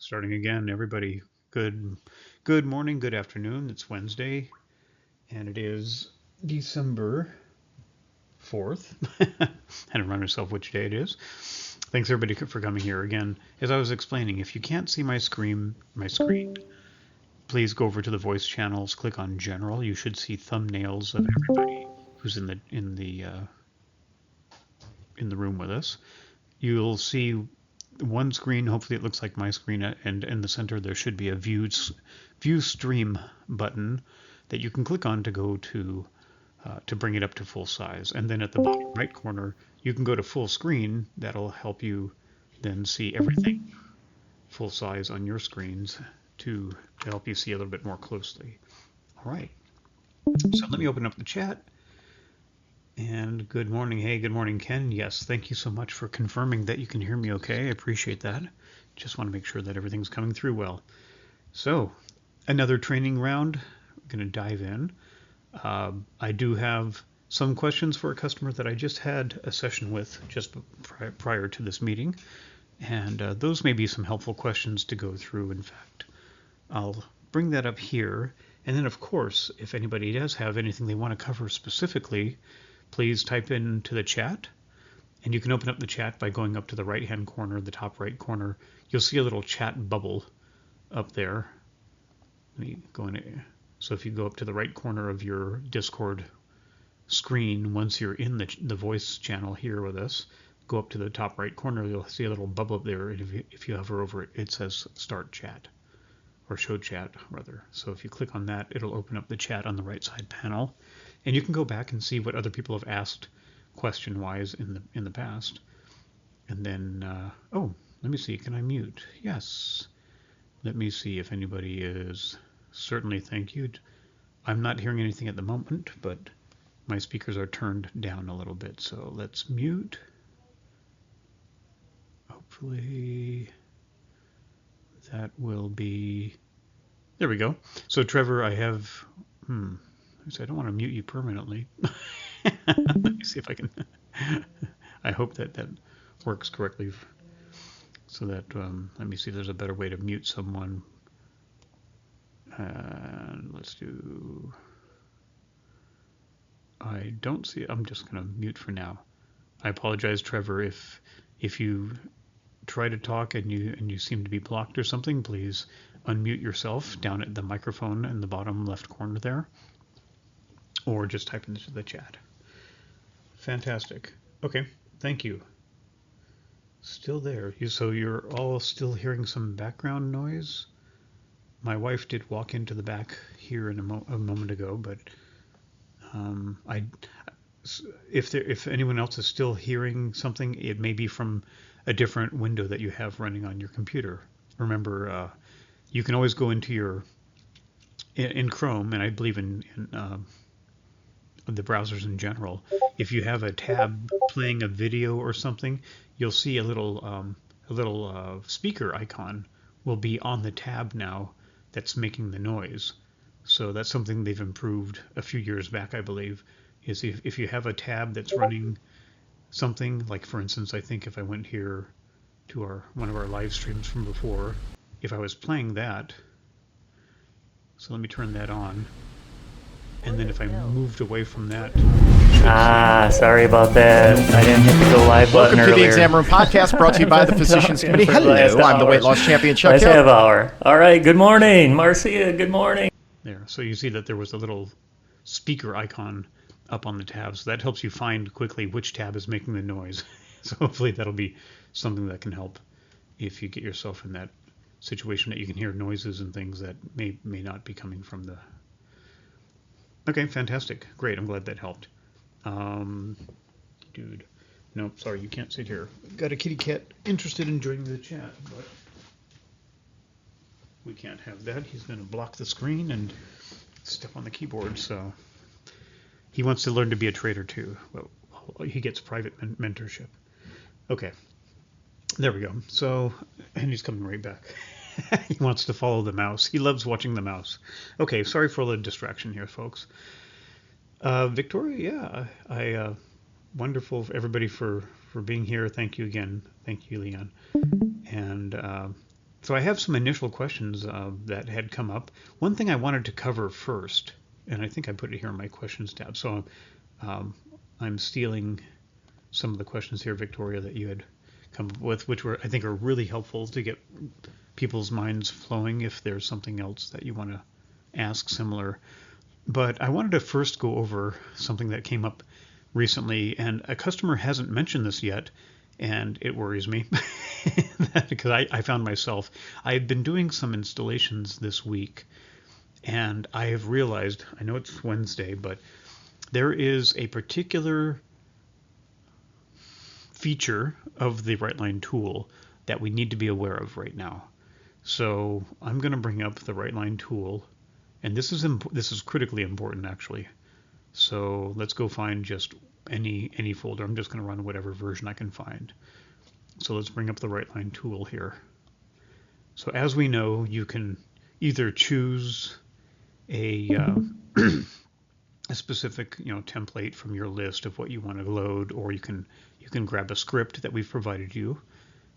Starting again, everybody. Good morning, good afternoon. It's Wednesday, and it is December 4th. I had to remind myself which day it is. Thanks everybody for coming here again. As I was explaining, if you can't see my screen, please go over to the voice channels. Click on General. You should see thumbnails of everybody who's in the room with us. You'll see one screen. Hopefully it looks like my screen, and in the center there should be a view stream button that you can click on to go to bring it up to full size. And then at the bottom right corner you can go to full screen. That'll help you then see everything full size on your screens to help you see a little bit more closely. All right, so let me open up the chat. And good morning. Hey, good morning, Ken. Yes, thank you so much for confirming that you can hear me okay. I appreciate that. Just want to make sure that everything's coming through well. So, another training round. We're going to dive in. I do have some questions for a customer that I just had a session with just prior to this meeting. And those may be some helpful questions to go through. In fact, I'll bring that up here. And then, of course, if anybody does have anything they want to cover specifically, please type into the chat, and you can open up the chat by going up to the right-hand corner, the top right corner. You'll see a little chat bubble up there. Let me go in. So if you go up to the right corner of your Discord screen, once you're in the voice channel here with us, go up to the top right corner. You'll see a little bubble up there. And if you hover over it, it says Start Chat, or Show Chat rather. So if you click on that, it'll open up the chat on the right side panel. And you can go back and see what other people have asked question-wise in the past. And then, oh, let me see, can I mute? Yes. Let me see if anybody is. Certainly, thank you. I'm not hearing anything at the moment, but my speakers are turned down a little bit. So let's mute. Hopefully that will be, there we go. So Trevor, I have, I don't want to mute you permanently. Let me see if I can. I hope that works correctly. So that, let me see if there's a better way to mute someone. Let's do, I don't see, I'm just going to mute for now. I apologize, Trevor, if you try to talk and you seem to be blocked or something, please unmute yourself down at the microphone in the bottom left corner there, or just type into the chat. Fantastic. Okay, thank you. Still there. So you're all still hearing some background noise? My wife did walk into the back here in a moment ago, but if anyone else is still hearing something, it may be from a different window that you have running on your computer. Remember, you can always go into in Chrome, and I believe in the browsers in general. If you have a tab playing a video or something, you'll see a little speaker icon will be on the tab now that's making the noise. So that's something they've improved a few years back, I believe, is if you have a tab that's running something, like for instance, I think if I went here to one of our live streams from before, if I was playing that, so let me turn that on, and then if I moved away from that. Sorry about that. I didn't hit the go live button earlier. Welcome to the Exam Room Podcast, brought to you by the Physicians Committee. Hello, I'm the weight loss champion, Chuck Nice Hill. half hour. All right, good morning. Marcia, good morning. There, so you see that there was a little speaker icon up on the tab, so that helps you find quickly which tab is making the noise. So hopefully that'll be something that can help if you get yourself in that situation that you can hear noises and things that may not be coming from the. Okay, fantastic. Great, I'm glad that helped. Dude, no, sorry, you can't sit here. Got a kitty cat interested in joining the chat, but we can't have that. He's going to block the screen and step on the keyboard, so he wants to learn to be a trader too. Well, he gets private mentorship. Okay, there we go. So, and he's coming right back. He wants to follow the mouse. He loves watching the mouse. Okay, sorry for the distraction here, folks. Victoria, yeah, wonderful everybody for being here. Thank you again. Thank you, Leon. And So I have some initial questions that had come up. One thing I wanted to cover first, and I think I put it here in my questions tab. So I'm stealing some of the questions here, Victoria, that you had come up with, which I think are really helpful to get people's minds flowing if there's something else that you want to ask similar. But I wanted to first go over something that came up recently, and a customer hasn't mentioned this yet, and it worries me because I found myself, I had been doing some installations this week, and I have realized, I know it's Wednesday, but there is a particular feature of the RightLine tool that we need to be aware of right now. So I'm going to bring up the RightLine tool, and this is critically important actually. So let's go find just any folder. I'm just going to run whatever version I can find. So let's bring up the RightLine tool here. So as we know, you can either choose a a specific template from your list of what you want to load, or you can grab a script that we've provided you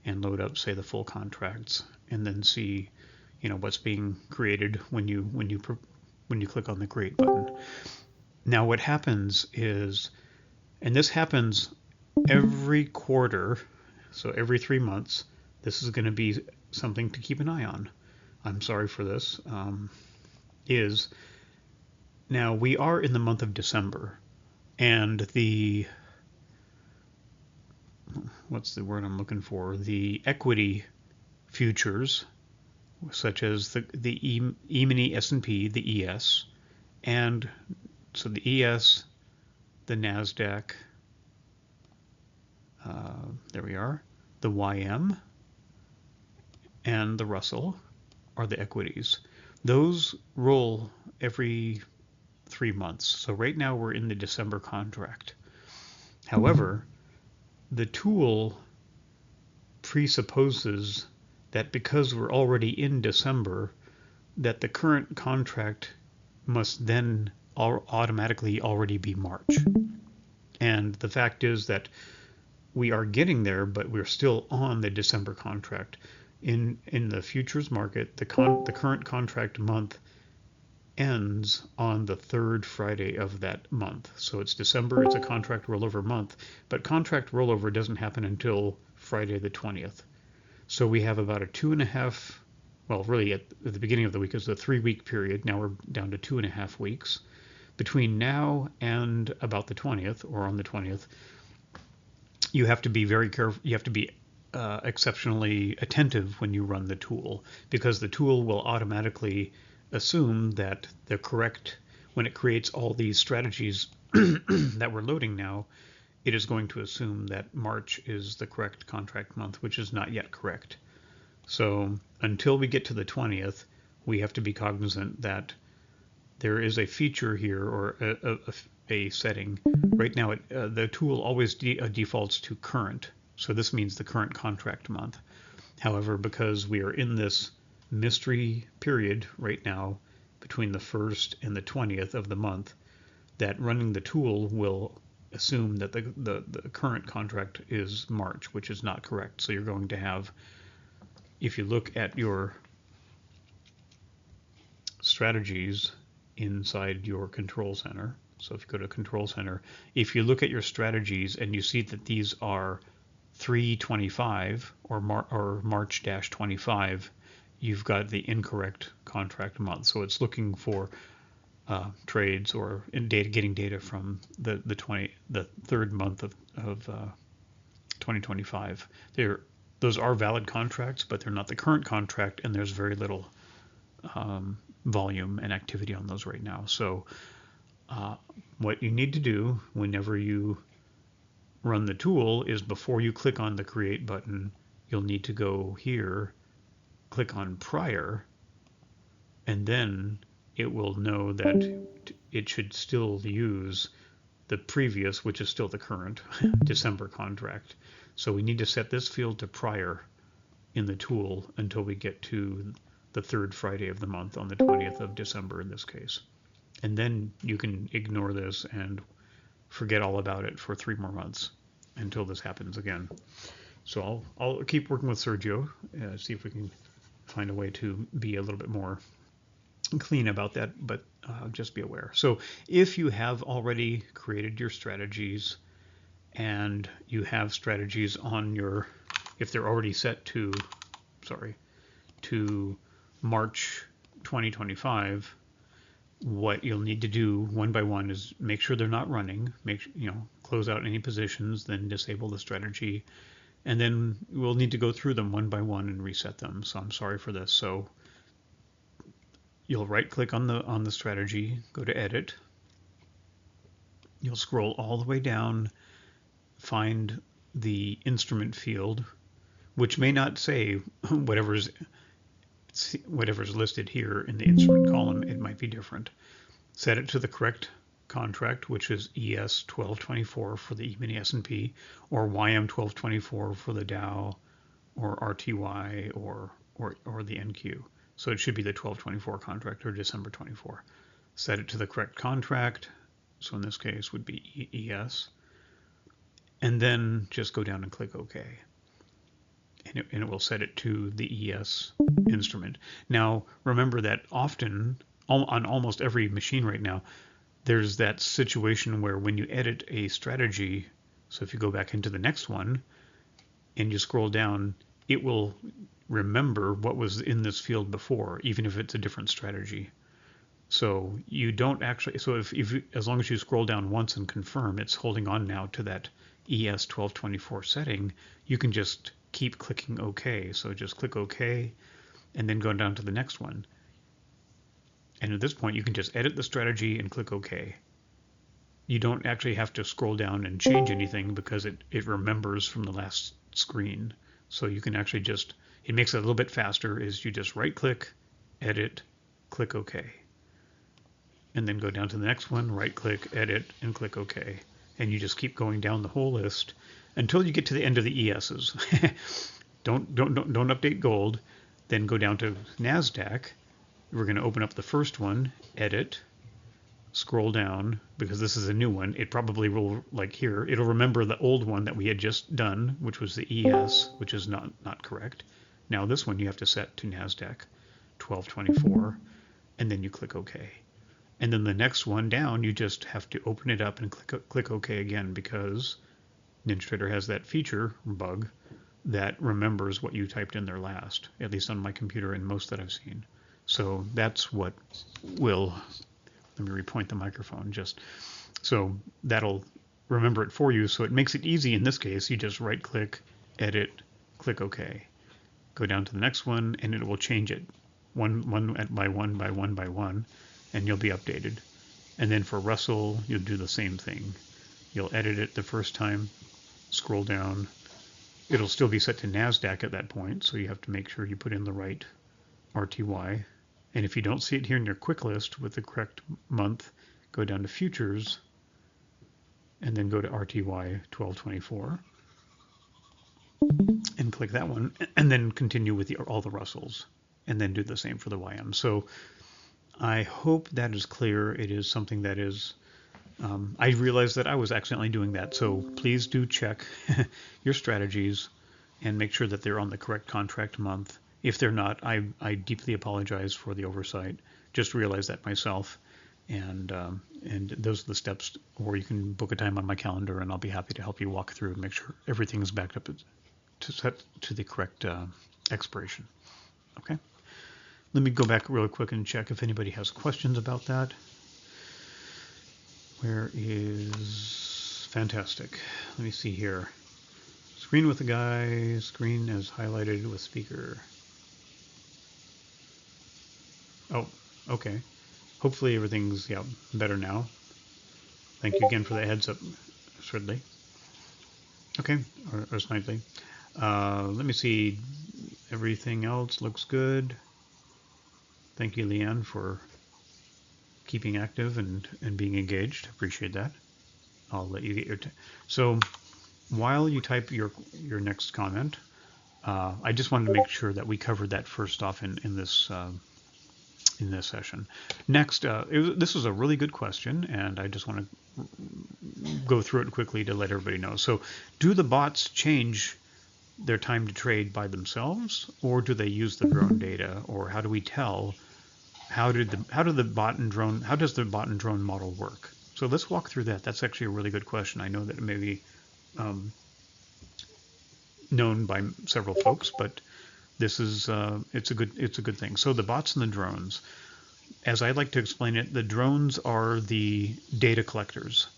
and load up, say, the full contracts, and then see what's being created when you click on the create button. Now what happens is, and this happens every quarter, so every 3 months, this is going to be something to keep an eye on. I'm sorry for this. Now we are in the month of December, and what's the word I'm looking for? The equity futures, such as the E-mini S&P, the ES, and so the ES, the NASDAQ, there we are, the YM, and the Russell are the equities. Those roll every 3 months. So right now we're in the December contract. However, the tool presupposes that because we're already in December, that the current contract must then automatically already be March. And the fact is that we are getting there, but we're still on the December contract. In the futures market, the current contract month ends on the third Friday of that month. So it's December, it's a contract rollover month, but contract rollover doesn't happen until Friday the 20th. So we have about a 2.5, well, really at the beginning of the week is the 3-week period. Now we're down to 2.5 weeks. Between now and about the 20th, or on the 20th, you have to be very careful. You have to be exceptionally attentive when you run the tool, because the tool will automatically assume that the correct, when it creates all these strategies that we're loading now, it is going to assume that March is the correct contract month, which is not yet correct. So until we get to the 20th, we have to be cognizant that there is a feature here, or a setting. Right now, the tool always defaults to current. So this means the current contract month. However, because we are in this mystery period right now between the 1st and the 20th of the month, that running the tool will assume that the current contract is March, which is not correct. So you're going to have, if you look at your strategies inside your control center, so if you go to control center, if you look at your strategies and you see that these are 3/25 or March-25, you've got the incorrect contract month. So it's looking for trades or getting data from the third month of 2025. Those are valid contracts, but they're not the current contract, and there's very little volume and activity on those right now. So what you need to do whenever you run the tool is, before you click on the create button, you'll need to go here, click on prior, and then it will know that it should still use the previous, which is still the current December contract. So we need to set this field to prior in the tool until we get to the third Friday of the month, on the 20th of December in this case. And then you can ignore this and forget all about it for 3 more months until this happens again. So I'll keep working with Sergio, see if we can find a way to be a little bit more clean about that, but just be aware. So if you have already created your strategies and you have strategies on your, if they're already set to, to March 2025, what you'll need to do one by one is make sure they're not running, close out any positions, then disable the strategy, and then we'll need to go through them one by one and reset them. So I'm sorry for this. So you'll right click on the strategy, go to edit. You'll scroll all the way down, find the instrument field, which may not say whatever's listed here in the instrument column. It might be different. Set it to the correct contract, which is ES 1224 for the E-mini S&P, or YM 1224 for the Dow, or RTY, or the NQ. So it should be the 1224 contract, or December 24. Set it to the correct contract. So in this case would be ES. And then just go down and click OK. And it will set it to the ES instrument. Now, remember that often, on almost every machine right now, there's that situation where when you edit a strategy, so if you go back into the next one and you scroll down, it will remember what was in this field before, even if it's a different strategy. So you don't actually, so if as long as you scroll down once and confirm it's holding on now to that ES 1224 setting, you can just keep clicking OK. So just click OK and then go down to the next one. And at this point, you can just edit the strategy and click OK. You don't actually have to scroll down and change anything because it remembers from the last screen. So you can actually just, it makes it a little bit faster, is you just right click, edit, click OK. And then go down to the next one, right click, edit, and click OK. And you just keep going down the whole list until you get to the end of the ESs. Don't update gold. Then go down to NASDAQ. We're going to open up the first one, edit, scroll down, because this is a new one. It probably will, like here, it'll remember the old one that we had just done, which was the ES, which is not correct. Now this one you have to set to NASDAQ 1224, and then you click OK. And then the next one down, you just have to open it up and click OK again, because NinjaTrader has that feature, bug, that remembers what you typed in there last, at least on my computer and most that I've seen. So that's what will, let me repoint the microphone, just so that'll remember it for you. So it makes it easy in this case. You just right click, edit, click OK. Go down to the next one and it will change it one by one, and you'll be updated. And then for Russell, you'll do the same thing. You'll edit it the first time, scroll down. It'll still be set to NASDAQ at that point, so you have to make sure you put in the right RTY. And if you don't see it here in your quick list with the correct month, go down to Futures and then go to RTY 1224 and click that one, and then continue with all the Russells, and then do the same for the YM. So I hope that is clear. It is something that is, I realized that I was accidentally doing that. So please do check your strategies and make sure that they're on the correct contract month. If they're not, I deeply apologize for the oversight. Just realized that myself, and those are the steps. Or you can book a time on my calendar, and I'll be happy to help you walk through and make sure everything is backed up to set to the correct expiration. Okay. Let me go back real quick and check if anybody has questions about that. Where is fantastic? Let me see here. Screen with the guy. Screen as highlighted with speaker. Oh, okay. Hopefully everything's better now. Thank you again for the heads up, Shridley. Okay, or Snidely. Let me see. Everything else looks good. Thank you, Leanne, for keeping active and being engaged. Appreciate that. I'll let you get your so while you type your next comment, I just wanted to make sure that we covered that first off in this session. Next, this was a really good question, and I just want to go through it quickly to let everybody know. So, do the bots change their time to trade by themselves, or do they use the drone data, or how do we tell how does the bot and drone model work? So let's walk through that. That's actually a really good question. I know that it may be known by several folks, but this is it's a good thing. So the bots and the drones, as I like to explain it, the drones are the data collectors.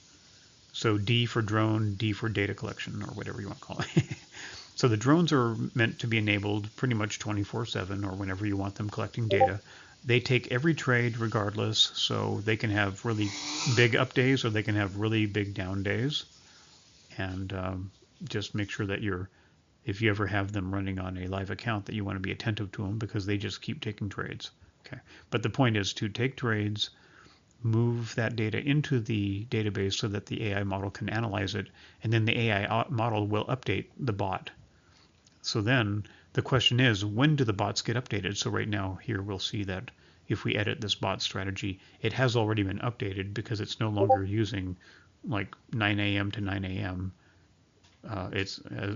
So D for drone, D for data collection, or whatever you want to call it. So the drones are meant to be enabled pretty much 24/7 or whenever you want them collecting data. They take every trade regardless, so they can have really big up days or they can have really big down days. And just make sure that if you ever have them running on a live account, that you want to be attentive to them because they just keep taking trades. Okay, but the point is to take trades, move that data into the database so that the AI model can analyze it, and then the AI model will update the bot. So then the question is, when do the bots get updated? So right now here we'll see that if we edit this bot strategy, it has already been updated because it's no longer using like 9 a.m. to 9 a.m.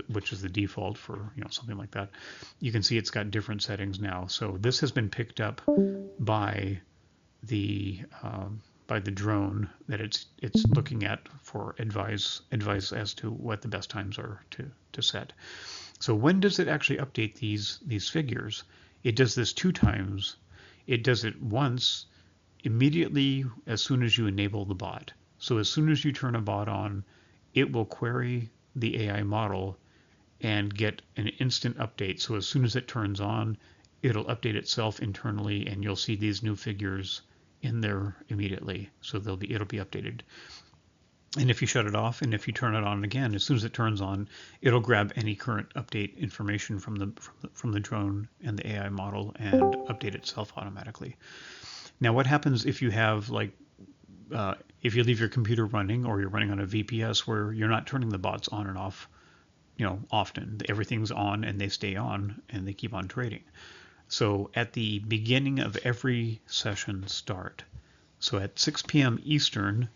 Which is the default for something like that. You can see it's got different settings now. So this has been picked up by the drone that it's looking at for advice as to what the best times are to set. So when does it actually update these figures? It does this 2 times. It does it once immediately as soon as you enable the bot. So as soon as you turn a bot on, it will query the AI model and get an instant update. So as soon as it turns on, it'll update itself internally, and you'll see these new figures in there immediately. So it'll be updated. And if you shut it off and if you turn it on again, as soon as it turns on, it'll grab any current update information from the drone and the AI model and update itself automatically. Now, what happens if you have if you leave your computer running or you're running on a VPS where you're not turning the bots on and off, often? Everything's on and they stay on and they keep on trading. So at the beginning of every session start, so at 6 p.m. Eastern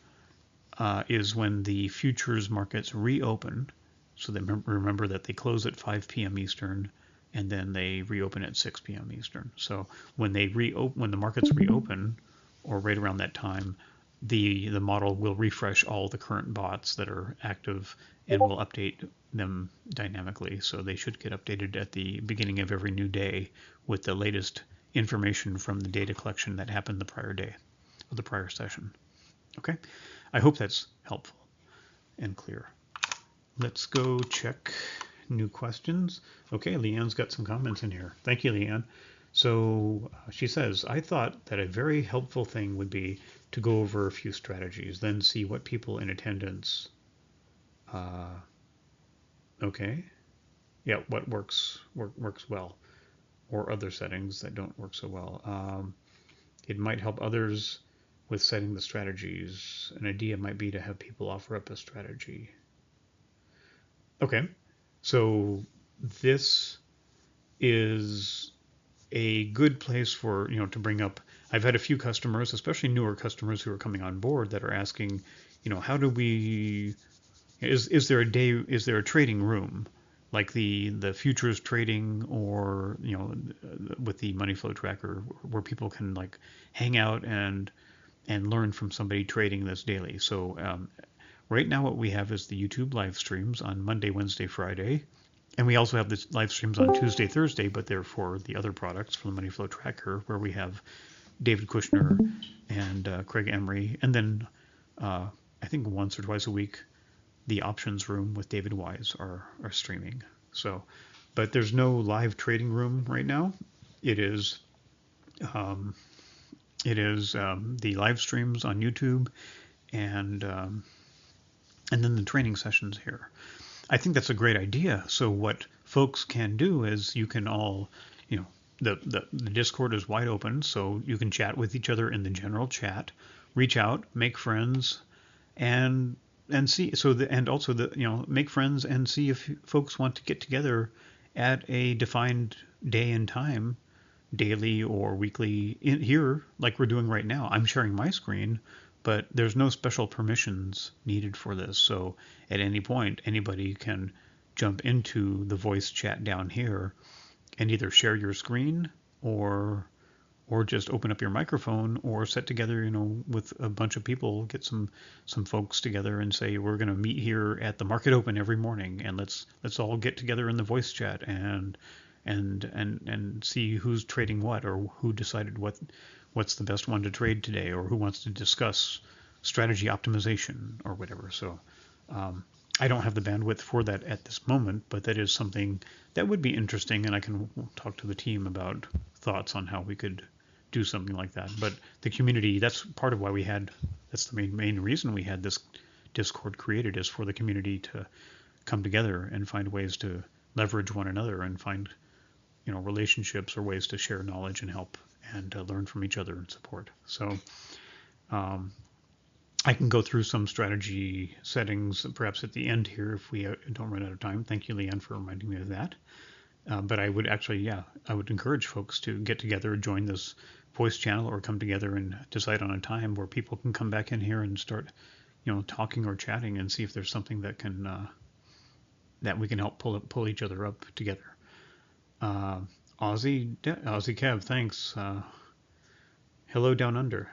is when the futures markets reopen. So they remember that they close at 5 p.m. Eastern and then they reopen at 6 p.m. Eastern. So when the markets reopen, or right around that time, the model will refresh all the current bots that are active and will update them dynamically. So they should get updated at the beginning of every new day with the latest information from the data collection that happened the prior day or the prior session. Okay, I hope that's helpful and clear. Let's go check new questions. Okay, Leanne's got some comments in here. Thank you, Leanne. So she says, I thought that a very helpful thing would be to go over a few strategies, then see what people in attendance, okay, yeah, what works well, or other settings that don't work so well. It might help others with setting the strategies. An idea might be to have people offer up a strategy. Okay, so this is a good place for, to bring up. I've had a few customers, especially newer customers who are coming on board, that are asking, how do we, is there a trading room like the futures trading, or, with the money flow tracker, where people can hang out and learn from somebody trading this daily. So right now what we have is the YouTube live streams on Monday, Wednesday, Friday. And we also have the live streams on Tuesday, Thursday, but they're for the other products from the Money Flow Tracker, where we have David Kushner and Craig Emery. And then I think once or twice a week, the options room with David Wise are streaming. So, but there's no live trading room right now. It is the live streams on YouTube and then the training sessions here. I think that's a great idea. So what folks can do is you can all, the Discord is wide open, so you can chat with each other in the general chat, reach out, make friends, and see. And also make friends and see if folks want to get together at a defined day and time, daily or weekly, here like we're doing right now. I'm sharing my screen, but there's no special permissions needed for this. So at any point, anybody can jump into the voice chat down here and either share your screen or just open up your microphone or set together, with a bunch of people, get some folks together and say, we're going to meet here at the market open every morning, and let's all get together in the voice chat and see who's trading what, or who decided what's the best one to trade today, or who wants to discuss strategy optimization or whatever. So I don't have the bandwidth for that at this moment, but that is something that would be interesting, and I can talk to the team about thoughts on how we could do something like that. But the community, that's part of why that's the main reason we had this Discord created, is for the community to come together and find ways to leverage one another and find, relationships or ways to share knowledge and help and learn from each other and support. So I can go through some strategy settings perhaps at the end here if we don't run out of time. Thank you, Leanne, for reminding me of that. But I would actually, I would encourage folks to get together, join this voice channel, or come together and decide on a time where people can come back in here and start, talking or chatting, and see if there's something that can that we can help pull each other up together. Aussie Kev, thanks. Hello down under.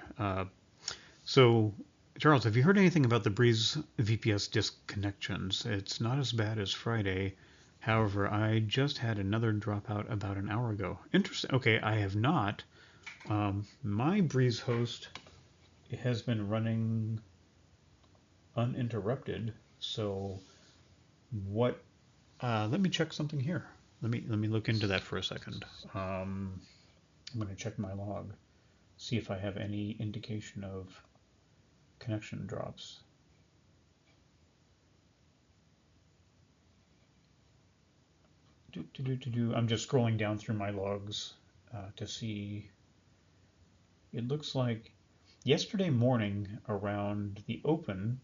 So Charles, have you heard anything about the Breeze VPS disconnections? It's not as bad as Friday. However, I just had another dropout about an hour ago. Interesting. Okay, I have not. My Breeze host has been running uninterrupted. So what? Let me check something here. Let me look into that for a second. I'm going to check my log, see if I have any indication of connection drops. I'm just scrolling down through my logs to see. It looks like yesterday morning around the open,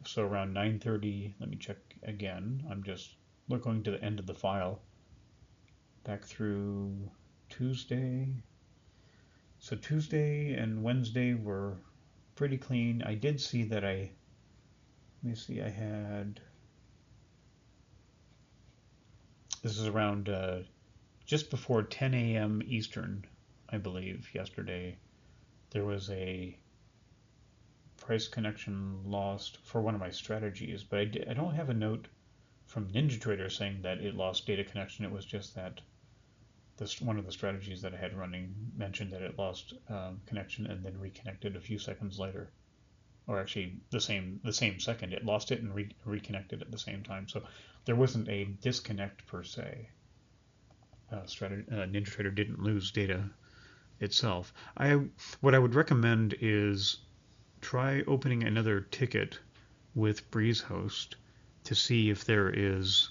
so around 9:30. Let me check again. I'm just going to the end of the file, back through Tuesday. So Tuesday and Wednesday were pretty clean. I did see that let me see, I had, this is around just before 10 a.m. Eastern, I believe, yesterday. There was a price connection lost for one of my strategies, but I don't have a note from NinjaTrader saying that it lost data connection. It was just that one of the strategies that I had running mentioned that it lost connection and then reconnected a few seconds later, or actually the same second. It lost it and reconnected at the same time. So there wasn't a disconnect per se. NinjaTrader didn't lose data itself. What I would recommend is try opening another ticket with BreezeHost to see if there is.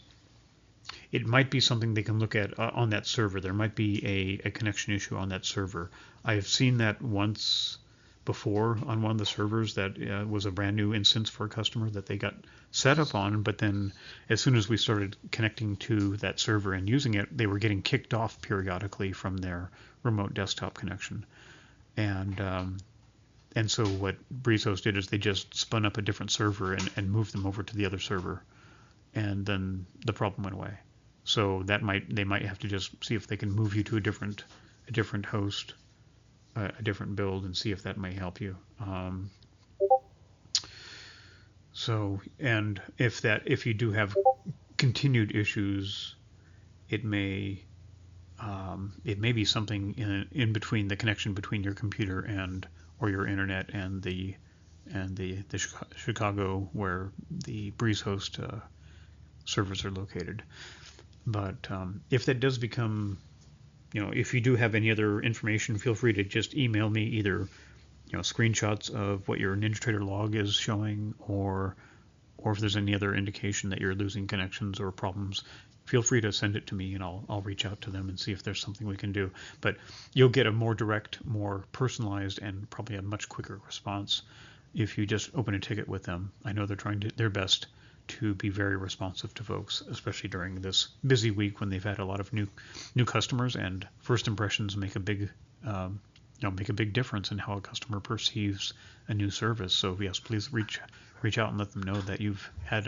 It might be something they can look at on that server. There might be a connection issue on that server. I've seen that once before on one of the servers that was a brand new instance for a customer that they got set up on, but then as soon as we started connecting to that server and using it, they were getting kicked off periodically from their remote desktop connection. And so what BreezeHost did is they just spun up a different server and moved them over to the other server, and then the problem went away. So they might have to just see if they can move you to a different host, a different build, and see if that may help you. And if you do have continued issues, it may be something in between the connection between your computer or your internet and the Chicago where the BreezeHost servers are located. But if that does become, if you do have any other information, feel free to just email me either, screenshots of what your NinjaTrader log is showing, or if there's any other indication that you're losing connections or problems, feel free to send it to me, and I'll reach out to them and see if there's something we can do. But you'll get a more direct, more personalized, and probably a much quicker response if you just open a ticket with them. I know they're trying their best to be very responsive to folks, especially during this busy week when they've had a lot of new customers, and first impressions make a big difference in how a customer perceives a new service. So yes, please reach out and let them know that you've had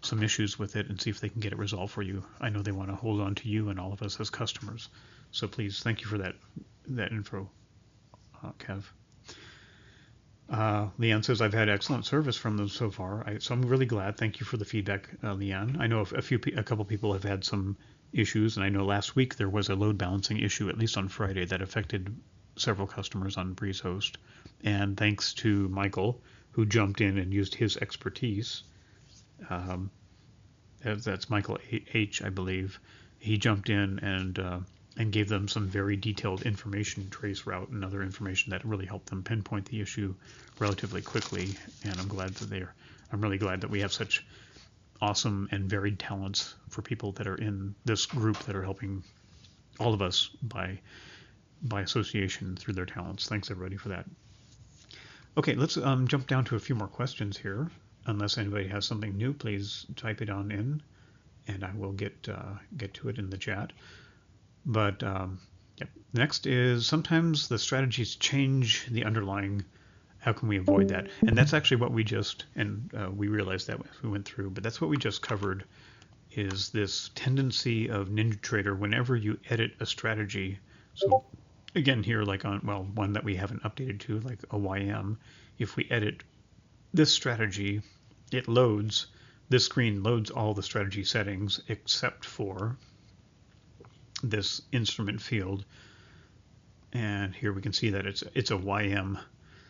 some issues with it and see if they can get it resolved for you. I know they want to hold on to you and all of us as customers. So please, thank you for that info, Kev. Leanne says, I've had excellent service from them so far. So I'm really glad. Thank you for the feedback, Leanne. I know a couple people have had some issues, and I know last week there was a load balancing issue, at least on Friday, that affected several customers on BreezeHost. And thanks to Michael, who jumped in and used his expertise. That's Michael H, I believe. He jumped in and gave them some very detailed information, trace route and other information that really helped them pinpoint the issue relatively quickly. And I'm really glad that we have such awesome and varied talents for people that are in this group that are helping all of us by association through their talents. Thanks everybody for that. Okay, let's jump down to a few more questions here. Unless anybody has something new, please type it on in, and I will get to it in the chat. But yep. Next is sometimes the strategies change the underlying. How can we avoid that? And that's actually what we just, and we realized that as we went through, but that's what we just covered, is this tendency of NinjaTrader whenever you edit a strategy. So again here, like on, well, one that we haven't updated to, like a YM, if we edit this strategy, it loads, this screen loads all the strategy settings except for this instrument field. And here we can see that it's a YM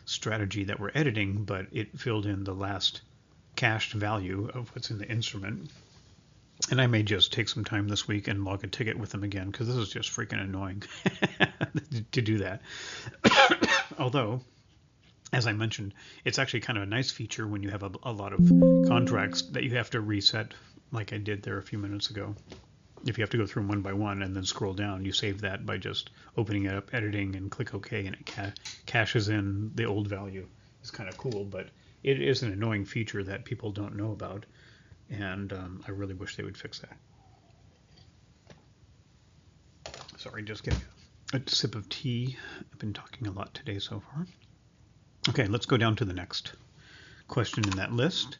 strategy that we're editing, but it filled in the last cached value of what's in the instrument. And I may just take some time this week and log a ticket with them again, because this is just freaking annoying to do that. Although, as I mentioned, it's actually kind of a nice feature when you have a lot of contracts that you have to reset, like I did there a few minutes ago. If you have to go through them one by one and then scroll down, you save that by just opening it up, editing, and click OK, and it caches in the old value. It's kind of cool, but it is an annoying feature that people don't know about, and I really wish they would fix that. Sorry, just getting a sip of tea. I've been talking a lot today so far. Okay, let's go down to the next question in that list.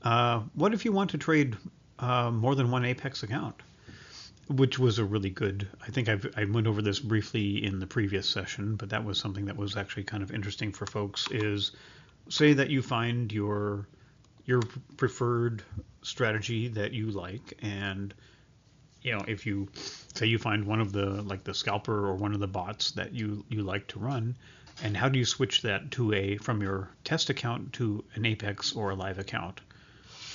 What if you want to trade more than one Apex account? Which was a really good, I think I went over this briefly in the previous session, but that was something that was actually kind of interesting for folks, is say that you find your preferred strategy that you like, and you know, if you say you find one of the, like the scalper or one of the bots that you like to run, and how do you switch that to from your test account to an Apex or a live account?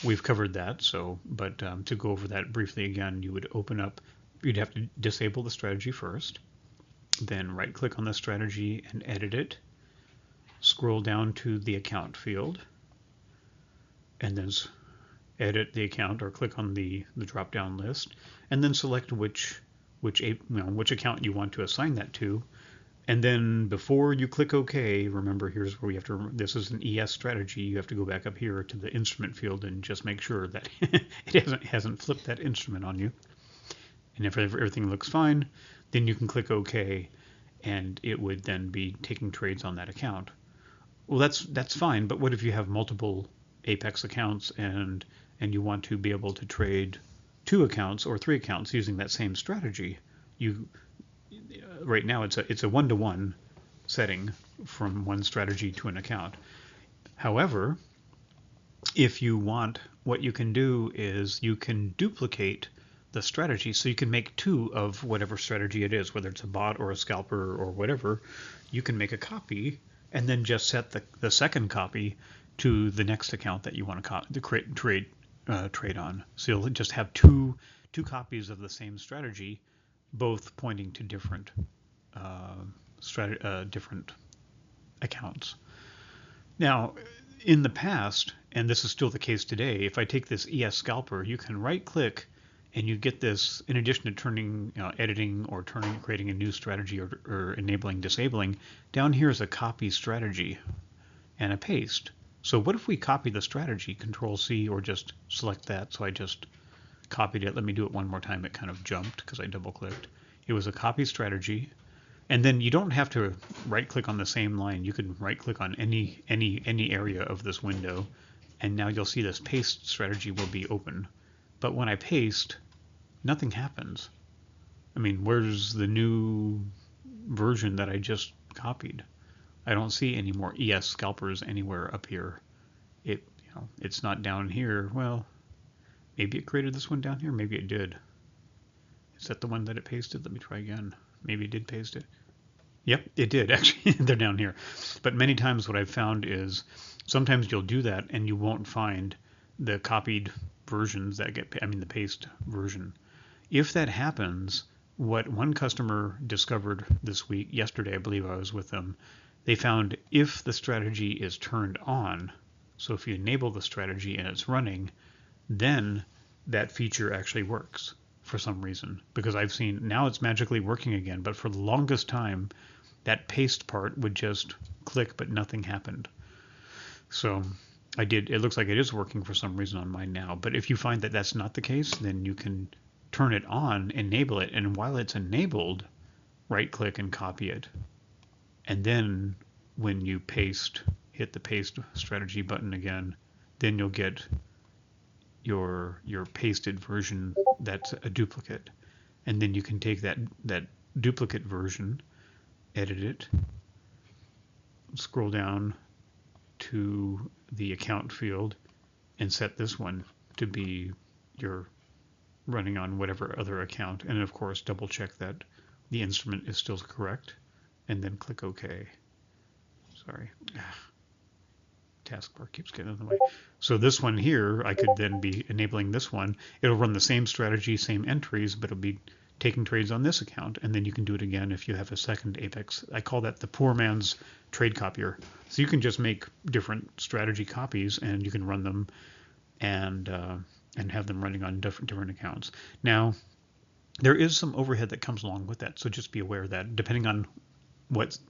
We've covered that, so, but to go over that briefly again, you would open up, you'd have to disable the strategy first, then right click on the strategy and edit it, scroll down to the account field, and then edit the account or click on the drop down list, and then select which account you want to assign that to. And then before you click OK, remember, here's where we have to, this is an ES strategy, you have to go back up here to the instrument field and just make sure that it hasn't flipped that instrument on you. And if everything looks fine, then you can click OK, and it would then be taking trades on that account. Well, that's fine, but what if you have multiple Apex accounts and you want to be able to trade 2 accounts or 3 accounts using that same strategy? Right now it's a 1-to-1 setting from one strategy to an account. However, if you want, what you can do is you can duplicate the strategy, so you can make 2 of whatever strategy it is, whether it's a bot or a scalper or whatever. You can make a copy and then just set the second copy to the next account that you want to trade on. So you'll just have two copies of the same strategy, both pointing to different different accounts. Now, in the past, and this is still the case today, if I take this ES scalper, you can right-click and you get this, in addition to turning, editing or creating a new strategy or enabling, disabling, down here is a copy strategy and a paste. So what if we copy the strategy, Control-C, or just select that? So I just copied it. Let me do it one more time. It kind of jumped because I double-clicked. It was a copy strategy. And then you don't have to right-click on the same line. You can right-click on any area of this window and now you'll see this paste strategy will be open. But when I paste, nothing happens. I mean, where's the new version that I just copied? I don't see any more ES scalpers anywhere up here. It's not down here. Well, maybe it created this one down here. Maybe it did. Is that the one that it pasted? Let me try again. Maybe it did paste it. Yep, it did actually. They're down here. But many times what I've found is sometimes you'll do that and you won't find the copied versions that get, the paste version. If that happens, what one customer discovered this week, yesterday I believe I was with them, they found if the strategy is turned on, so if you enable the strategy and it's running, then that feature actually works for some reason. Because I've seen, now it's magically working again, but for the longest time, that paste part would just click, but nothing happened. So it looks like it is working for some reason on mine now. But if you find that that's not the case, then you can turn it on, enable it, and while it's enabled, right click and copy it. And then when you paste, hit the paste strategy button again, then you'll get your pasted version that's a duplicate. And then you can take that duplicate version, edit it, scroll down to the account field, and set this one to be your running on whatever other account. And of course, double check that the instrument is still correct, and then click OK. Sorry. Taskbar keeps getting in the way. So this one here, I could then be enabling this one. It'll run the same strategy, same entries, but it'll be taking trades on this account. And then you can do it again if you have a second Apex. I call that the poor man's trade copier. So you can just make different strategy copies and you can run them and have them running on different accounts. Now, there is some overhead that comes along with that. So just be aware that depending on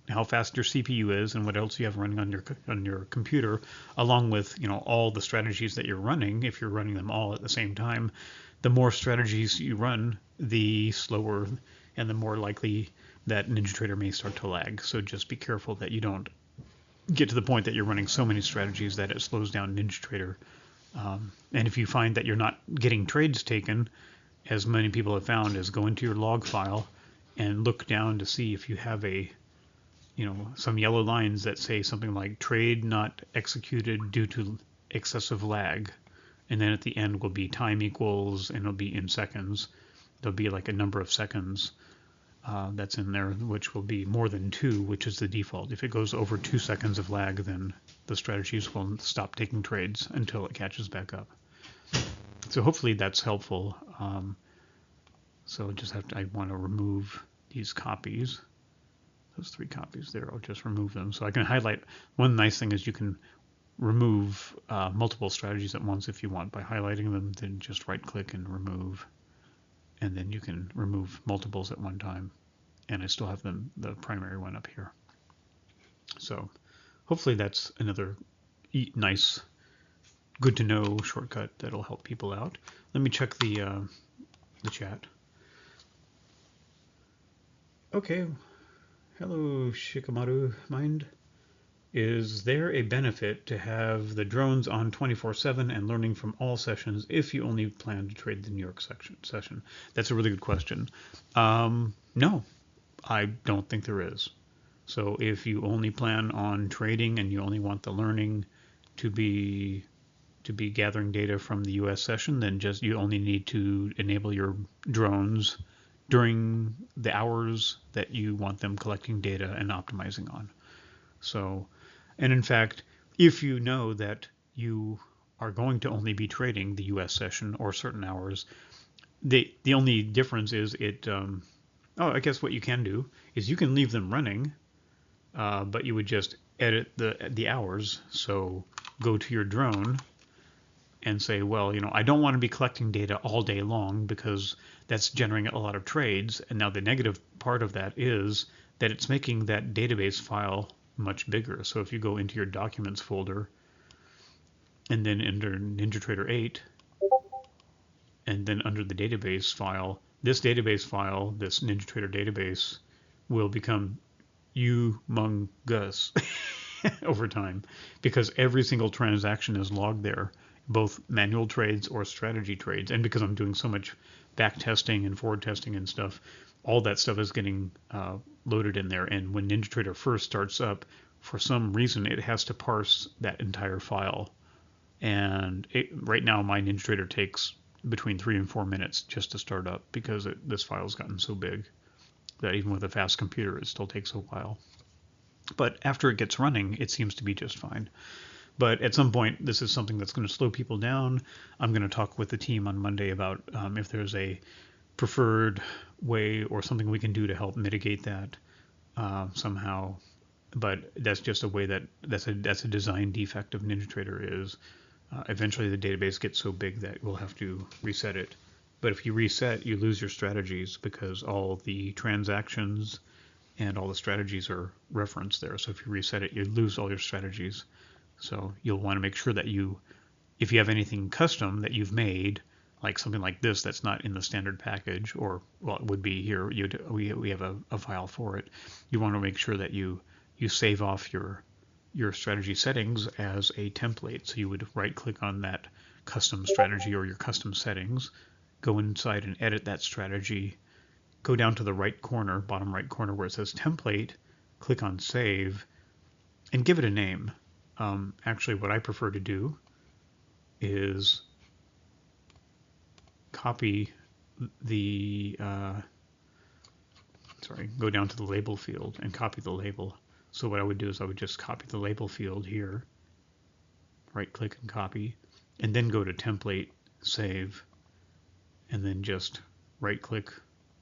how fast your CPU is and what else you have running on your computer, along with all the strategies that you're running, if you're running them all at the same time, the more strategies you run, the slower and the more likely that NinjaTrader may start to lag. So just be careful that you don't get to the point that you're running so many strategies that it slows down NinjaTrader. And if you find that you're not getting trades taken, as many people have found, is go into your log file and look down to see if you have some yellow lines that say something like trade not executed due to excessive lag. And then at the end will be time equals, and it'll be in seconds. There'll be like a number of seconds that's in there, which will be more than 2, which is the default. If it goes over 2 seconds of lag, then the strategies will stop taking trades until it catches back up. So hopefully that's helpful. So I want to remove these copies. Those 3 copies there, I'll just remove them. So I can highlight. One nice thing is you can remove multiple strategies at once if you want by highlighting them. Then just right click and remove, and then you can remove multiples at one time. And I still have the primary one up here. So hopefully that's another nice, good to know shortcut that'll help people out. Let me check the chat. Okay. Hello, Shikamaru Mind. Is there a benefit to have the drones on 24/7 and learning from all sessions if you only plan to trade the New York session? That's a really good question. No, I don't think there is. So if you only plan on trading and you only want the learning to be gathering data from the US session, then you only need to enable your drones during the hours that you want them collecting data and optimizing on. So, and in fact, if you know that you are going to only be trading the US session or certain hours, the only difference is I guess what you can do is you can leave them running, but you would just edit the hours. So go to your drone and say, well, I don't want to be collecting data all day long because that's generating a lot of trades. And now the negative part of that is that it's making that database file much bigger. So if you go into your documents folder and then enter NinjaTrader 8, and then under the database file, this NinjaTrader database will become humongous. over time, because every single transaction is logged there, both manual trades or strategy trades. And because I'm doing so much back testing and forward testing and stuff, all that stuff is getting loaded in there. And when NinjaTrader first starts up, for some reason, it has to parse that entire file. And right now, my NinjaTrader takes between 3 and 4 minutes just to start up, because this file's gotten so big that even with a fast computer, it still takes a while. But after it gets running, it seems to be just fine. But at some point, this is something that's going to slow people down. I'm going to talk with the team on Monday about if there's a preferred way or something we can do to help mitigate that somehow. But that's just a way that's a design defect of NinjaTrader is eventually the database gets so big that we'll have to reset it. But if you reset, you lose your strategies, because all the transactions and all the strategies are referenced there. So if you reset it, you lose all your strategies. So you'll want to make sure that if you have anything custom that you've made, like something like this that's not in the standard package, or well, it would be here, we have a file for it. You want to make sure that you save off your strategy settings as a template. So you would right-click on that custom strategy or your custom settings, go inside and edit that strategy, go down to the right corner, bottom right corner where it says template, click on save, and give it a name. Actually, what I prefer to do is copy the, go down to the label field and copy the label. So what I would do is I would just copy the label field here, right click and copy, and then go to template, save, and then just right click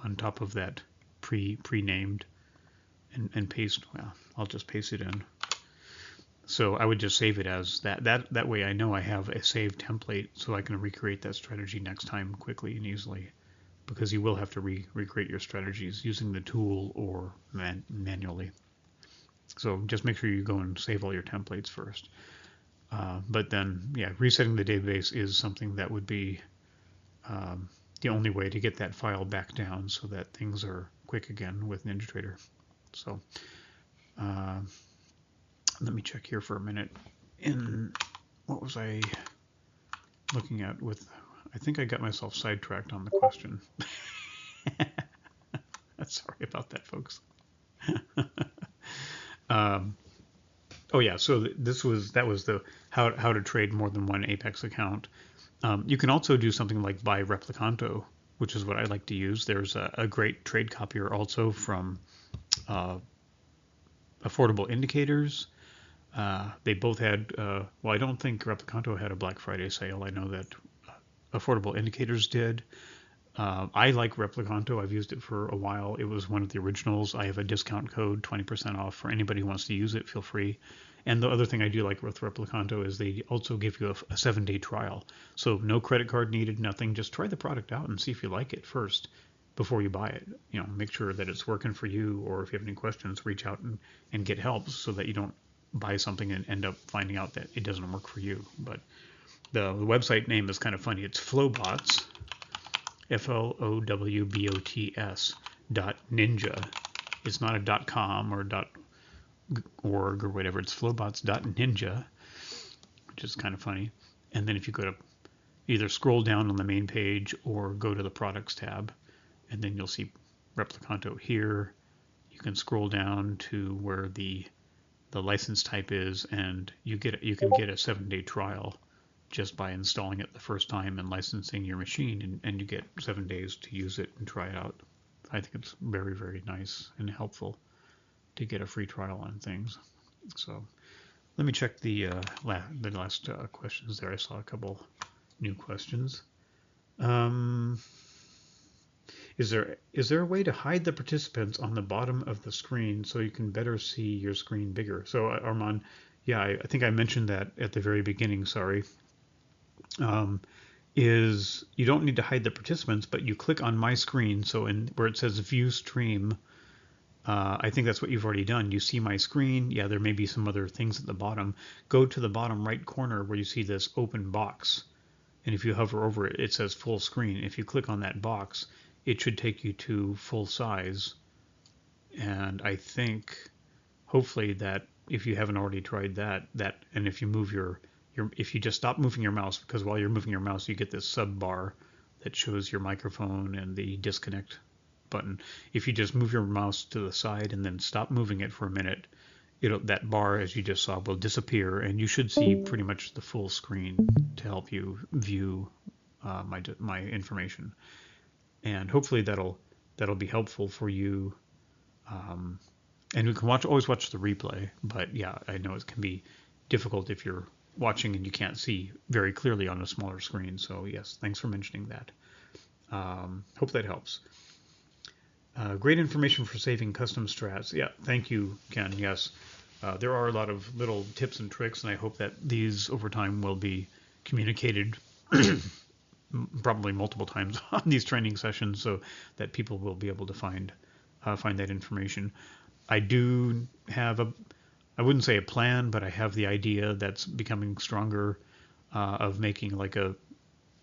on top of that pre-named and paste. Well, I'll just paste it in. So I would just save it as that. That way I know I have a saved template, so I can recreate that strategy next time quickly and easily, because you will have to recreate your strategies using the tool or manually. So just make sure you go and save all your templates first. But then, yeah, resetting the database is something that would be the only way to get that file back down so that things are quick again with NinjaTrader. So let me check here for a minute. What was I looking at with? I think I got myself sidetracked on the question. Sorry about that, folks. Oh yeah, so that was the how to trade more than one Apex account. You can also do something like buy Replicanto, which is what I like to use. There's a great trade copier also from Affordable Indicators. They both had, well, I don't think Replicanto had a Black Friday sale. I know that Affordable Indicators did. I like Replicanto. I've used it for a while. It was one of the originals. I have a discount code, 20% off for anybody who wants to use it. Feel free. And the other thing I do like with Replicanto is they also give you a 7-day trial. So no credit card needed, nothing. Just try the product out and see if you like it first before you buy it. You know, make sure that it's working for you, or if you have any questions, reach out and get help so that you don't buy something and end up finding out that it doesn't work for you. But the website name is kind of funny. It's Flowbots, FLOWBOTS .ninja. It's not a .com or .org or whatever. It's flowbots.ninja, which is kind of funny. And then if you go to either scroll down on the main page or go to the products tab, and then you'll see Replicanto here. You can scroll down to where the license type is, and you can get a 7-day trial just by installing it the first time and licensing your machine, and you get 7 days to use it and try it out. I think it's very, very nice and helpful to get a free trial on things. So let me check the last questions there. I saw a couple new questions. Is there a way to hide the participants on the bottom of the screen so you can better see your screen bigger? So Armand, yeah, I think I mentioned that at the very beginning, sorry. Is you don't need to hide the participants, but you click on my screen. So where it says view stream, I think that's what you've already done. You see my screen. Yeah, there may be some other things at the bottom. Go to the bottom right corner where you see this open box. And if you hover over it, it says full screen. If you click on that box, it should take you to full size. And I think hopefully that if you haven't already tried that, and if you move if you just stop moving your mouse, because while you're moving your mouse, you get this sub bar that shows your microphone and the disconnect button. If you just move your mouse to the side and then stop moving it for a minute, that bar, as you just saw, will disappear, and you should see pretty much the full screen to help you view my information. And hopefully that'll be helpful for you. And you can always watch the replay, but yeah, I know it can be difficult if you're watching and you can't see very clearly on a smaller screen. So yes, thanks for mentioning that. Hope that helps. Great information for saving custom strats. Yeah, thank you, Ken. Yes, there are a lot of little tips and tricks, and I hope that these over time will be communicated probably multiple times on these training sessions, so that people will be able to find that information. I do have I wouldn't say a plan, but I have the idea that's becoming stronger of making like a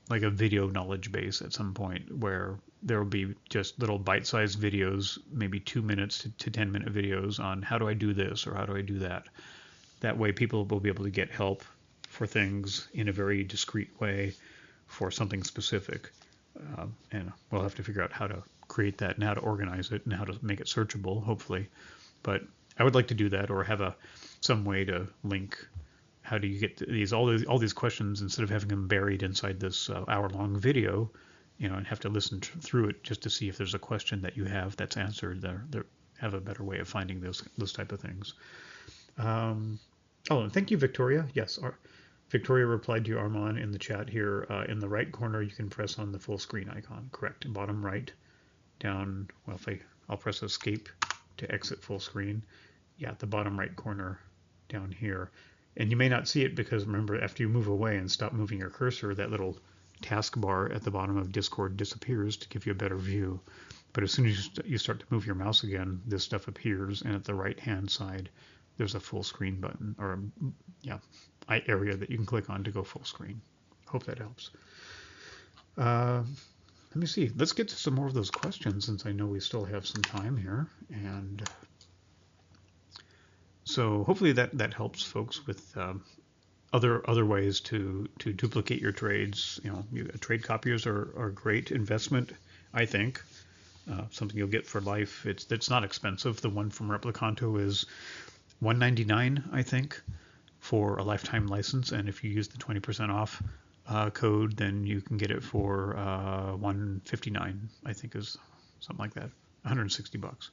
video knowledge base at some point, where there will be just little bite-sized videos, maybe 2 minutes to 10-minute videos on how do I do this or how do I do that. That way people will be able to get help for things in a very discrete way for something specific. And we'll have to figure out how to create that and how to organize it and how to make it searchable, hopefully. But I would like to do that, or have some way to link how do you get all these questions, instead of having them buried inside this hour-long video, and have to listen through it just to see if there's a question that you have that's answered. They have a better way of finding those type of things. Oh, and thank you, Victoria. Yes, Victoria replied to you, Armand, in the chat here. In the right corner, you can press on the full screen icon. Correct. Bottom right, down. Well, I'll press Escape to exit full screen. Yeah, at the bottom right corner down here. And you may not see it because, remember, after you move away and stop moving your cursor, that little taskbar at the bottom of Discord disappears to give you a better view. But as soon as you start to move your mouse again, this stuff appears, and at the right-hand side, there's a full screen button, or area that you can click on to go full screen. Hope that helps. Let me see. Let's get to some more of those questions, since I know we still have some time here. And so hopefully that helps folks with other ways to duplicate your trades. Trade copiers are a great investment, I think. Something you'll get for life. It's not expensive. The one from Replicanto is $199, I think, for a lifetime license, and if you use the 20% off code, then you can get it for $159, I think, is something like that, $160.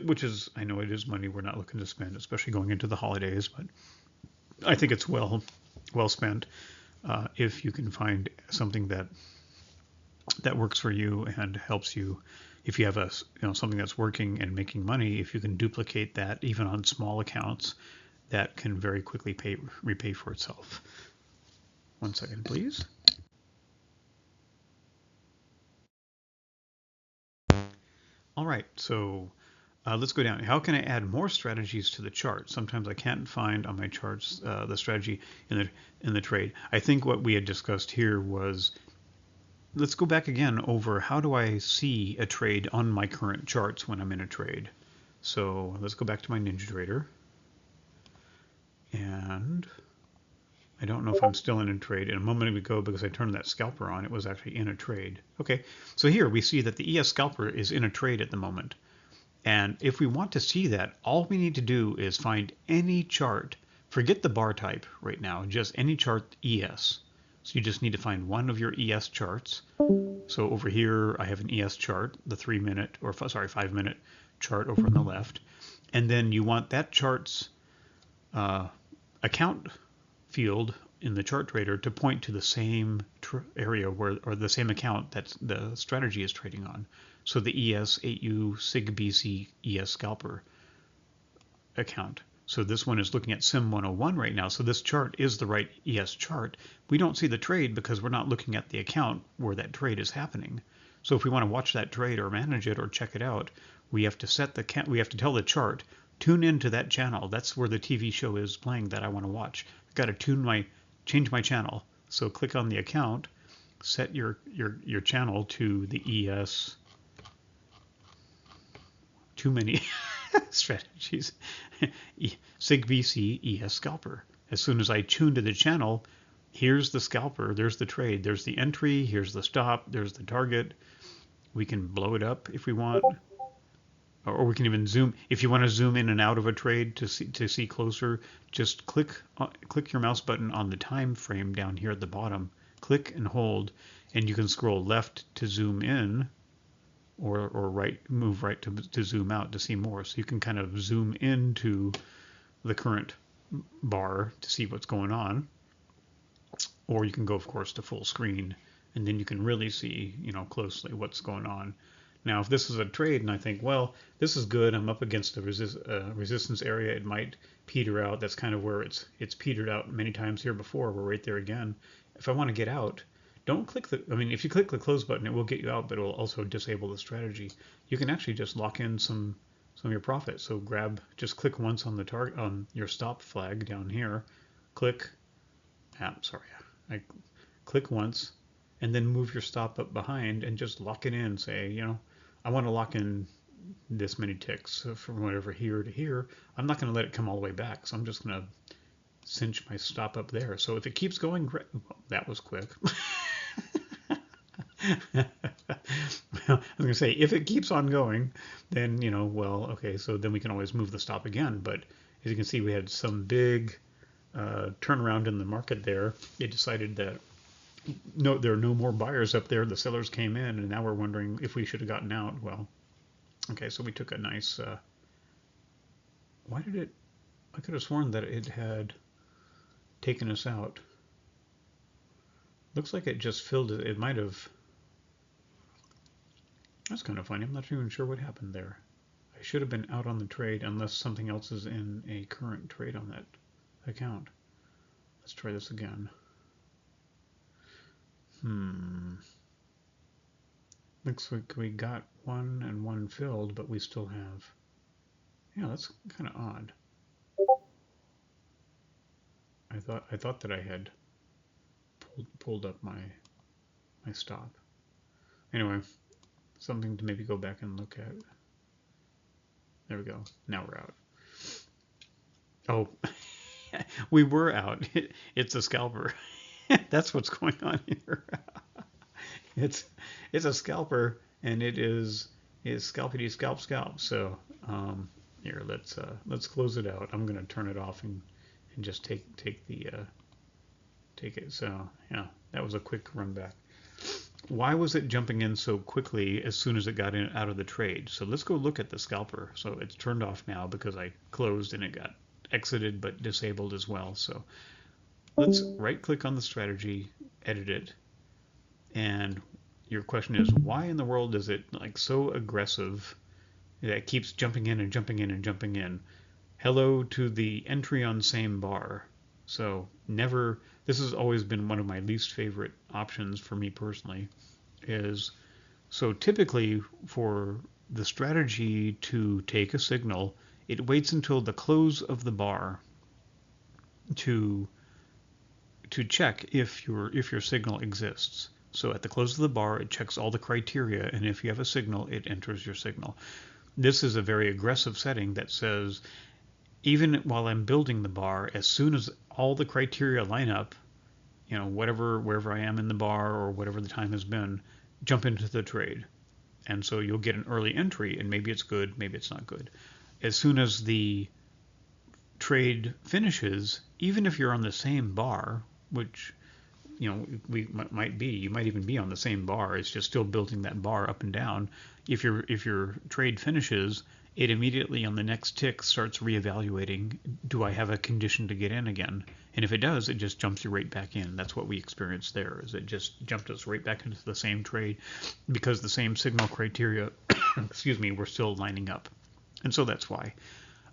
Which is, I know it is money we're not looking to spend, especially going into the holidays, but I think it's well spent if you can find something that works for you and helps you. If you have something that's working and making money, if you can duplicate that even on small accounts, that can very quickly repay for itself. 1 second, please. All right, so let's go down. How can I add more strategies to the chart? Sometimes I can't find on my charts the strategy in the trade. I think what we had discussed here was, let's go back again over how do I see a trade on my current charts when I'm in a trade. So let's go back to my NinjaTrader. And I don't know if I'm still in a trade. And a moment ago, because I turned that scalper on, it was actually in a trade. Okay, so here we see that the ES scalper is in a trade at the moment. And if we want to see that, all we need to do is find any chart. Forget the bar type right now, just any chart ES. So you just need to find one of your ES charts. So over here, I have an ES chart, the 5-minute chart over on the left. And then you want that chart's account field in the chart trader to point to the same area or the same account that the strategy is trading on. So the ES8U SIG BC ES scalper account. So this one is looking at Sim 101 right now. So this chart is the right ES chart. We don't see the trade because we're not looking at the account where that trade is happening. So if we want to watch that trade or manage it or check it out, we have to we have to tell the chart, tune into that channel. That's where the TV show is playing that I want to watch. I've got to change my channel. So click on the account, set your channel to the ES. Too many strategies. Sig BC ES scalper. As soon as I tune to the channel, here's the scalper, there's the trade, there's the entry, here's the stop, there's the target. We can blow it up if we want, or we can even zoom. If you want to zoom in and out of a trade to see closer, just click your mouse button on the time frame down here at the bottom. Click and hold, and you can scroll left to zoom in, or right, move right to zoom out to see more. So you can kind of zoom into the current bar to see what's going on, or you can go, of course, to full screen, and then you can really see, closely what's going on. Now, if this is a trade and I think, well, this is good, I'm up against the resistance area, it might peter out. That's kind of where it's petered out many times here before. We're right there again. If I want to get out, don't click if you click the close button, it will get you out, but it will also disable the strategy. You can actually just lock in some of your profit. So just click once on the target, on your stop flag down here. Click, I click once, and then move your stop up behind and just lock it in. Say, I want to lock in this many ticks from whatever here to here. I'm not going to let it come all the way back, so I'm just going to cinch my stop up there. So if it keeps going, well, that was quick. Well, I was going to say, if it keeps on going, then, well, okay, so then we can always move the stop again. But as you can see, we had some big turnaround in the market there. It decided that no, there are no more buyers up there. The sellers came in, and now we're wondering if we should have gotten out. Well, okay, so we took a nice, why did it, I could have sworn that it had taken us out. Looks like it just filled it. It might have, that's kind of funny. I'm not even sure what happened there. I should have been out on the trade unless something else is in a current trade on that account. Let's try this again. Looks like we got one and one filled, but we still have, yeah, that's kind of odd. I thought that I had pulled up my stop. Anyway, something to maybe go back and look at. There we go. Now we're out. Oh, we were out. It's a scalper. That's what's going on here. It's a scalper, and it is scalpity scalp. So here, let's close it out. I'm gonna turn it off and just take it. So yeah, that was a quick run back. Why was it jumping in so quickly as soon as it got out of the trade? So let's go look at the scalper. So it's turned off now because I closed and it got exited but disabled as well. So let's right click on the strategy, edit it, and your question is, why in the world is it like so aggressive that it keeps jumping in and jumping in and jumping in? Hello to the entry on same bar. So never, this has always been one of my least favorite options for me personally, is so typically for the strategy to take a signal, it waits until the close of the bar to check if your signal exists. So at the close of the bar, it checks all the criteria, and if you have a signal, it enters your signal. This is a very aggressive setting that says, even while I'm building the bar, as soon as all the criteria line up, wherever I am in the bar or whatever the time has been, jump into the trade. And so you'll get an early entry, and maybe it's good, maybe it's not good. As soon as the trade finishes, even if you're on the same bar, which you might even be on the same bar, it's just still building that bar up and down. If your trade finishes, it immediately on the next tick starts reevaluating, do I have a condition to get in again? And if it does, it just jumps you right back in. That's what we experienced there, is it just jumped us right back into the same trade because the same signal criteria, excuse me, were still lining up. And so that's why.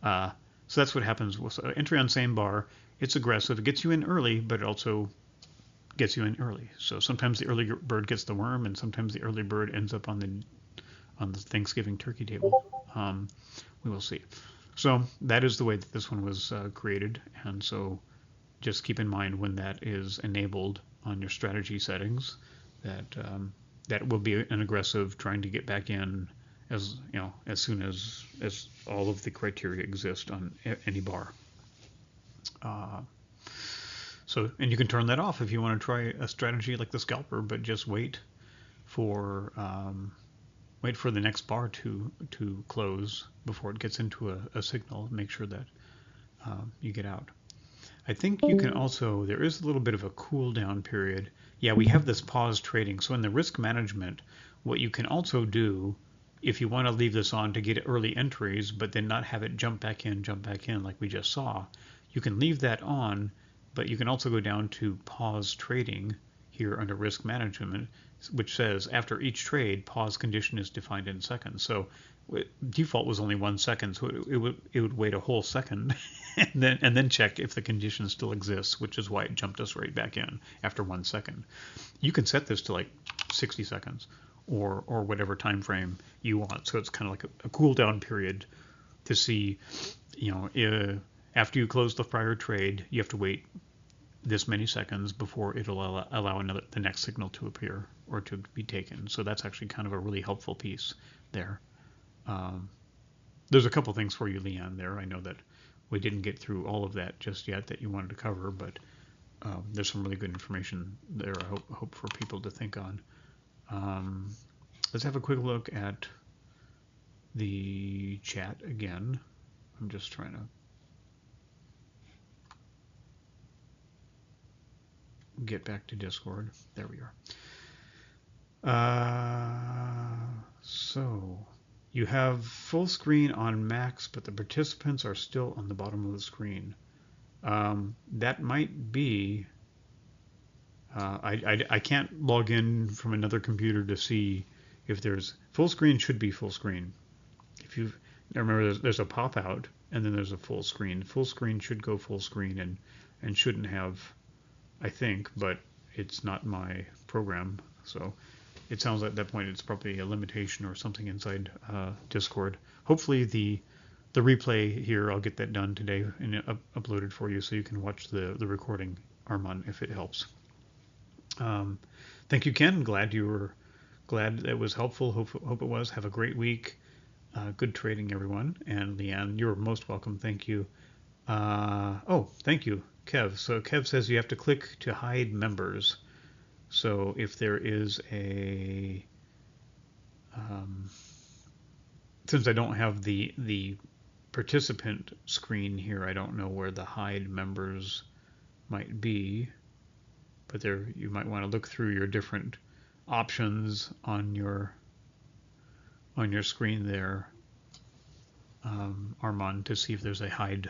So that's what happens with entry on same bar. It's aggressive. It gets you in early, but it also gets you in early. So sometimes the early bird gets the worm, and sometimes the early bird ends up on the Thanksgiving turkey table. We will see. So that is the way that this one was created, and so just keep in mind when that is enabled on your strategy settings that that will be an aggressive trying to get back in as as soon as all of the criteria exist on any bar. So, and you can turn that off if you want to try a strategy like the scalper, but just wait for the next bar to close before it gets into a signal. Make sure that you get out. I think you can also, there is a little bit of a cool down period. Yeah, we have this pause trading. So in the risk management, what you can also do, if you want to leave this on to get early entries, but then not have it jump back in like we just saw, you can leave that on, but you can also go down to pause trading here under risk management, which says after each trade, pause condition is defined in seconds. So default was only 1 second, so it would wait a whole second and then check if the condition still exists, which is why it jumped us right back in after 1 second. You can set this to like 60 seconds or whatever time frame you want. So it's kind of like a cool down period to see, after you close the prior trade, you have to wait this many seconds before it'll allow the next signal to appear or to be taken. So that's actually kind of a really helpful piece there. There's a couple things for you, Leanne, there. I know that we didn't get through all of that just yet that you wanted to cover, but there's some really good information there I hope for people to think on. Let's have a quick look at the chat again. I'm just trying to get back to Discord. There we are. So you have full screen on Macs, but the participants are still on the bottom of the screen. That might be. I can't log in from another computer to see if there's full screen. Should be full screen. If you remember, there's a pop out and then there's a full screen. Full screen should go full screen and shouldn't have, I think, but it's not my program, so it sounds like at that point it's probably a limitation or something inside Discord. Hopefully the replay here, I'll get that done today and uploaded for you so you can watch the recording, Armand, if it helps. Thank you, Ken. Glad that was helpful. Hope it was. Have a great week. Good trading, everyone. And Leanne, you're most welcome. Thank you. Thank you, Kev. So Kev says you have to click to hide members. So if there is a, since I don't have the participant screen here, I don't know where the hide members might be, but there you might want to look through your different options on your screen there, Armand, to see if there's a hide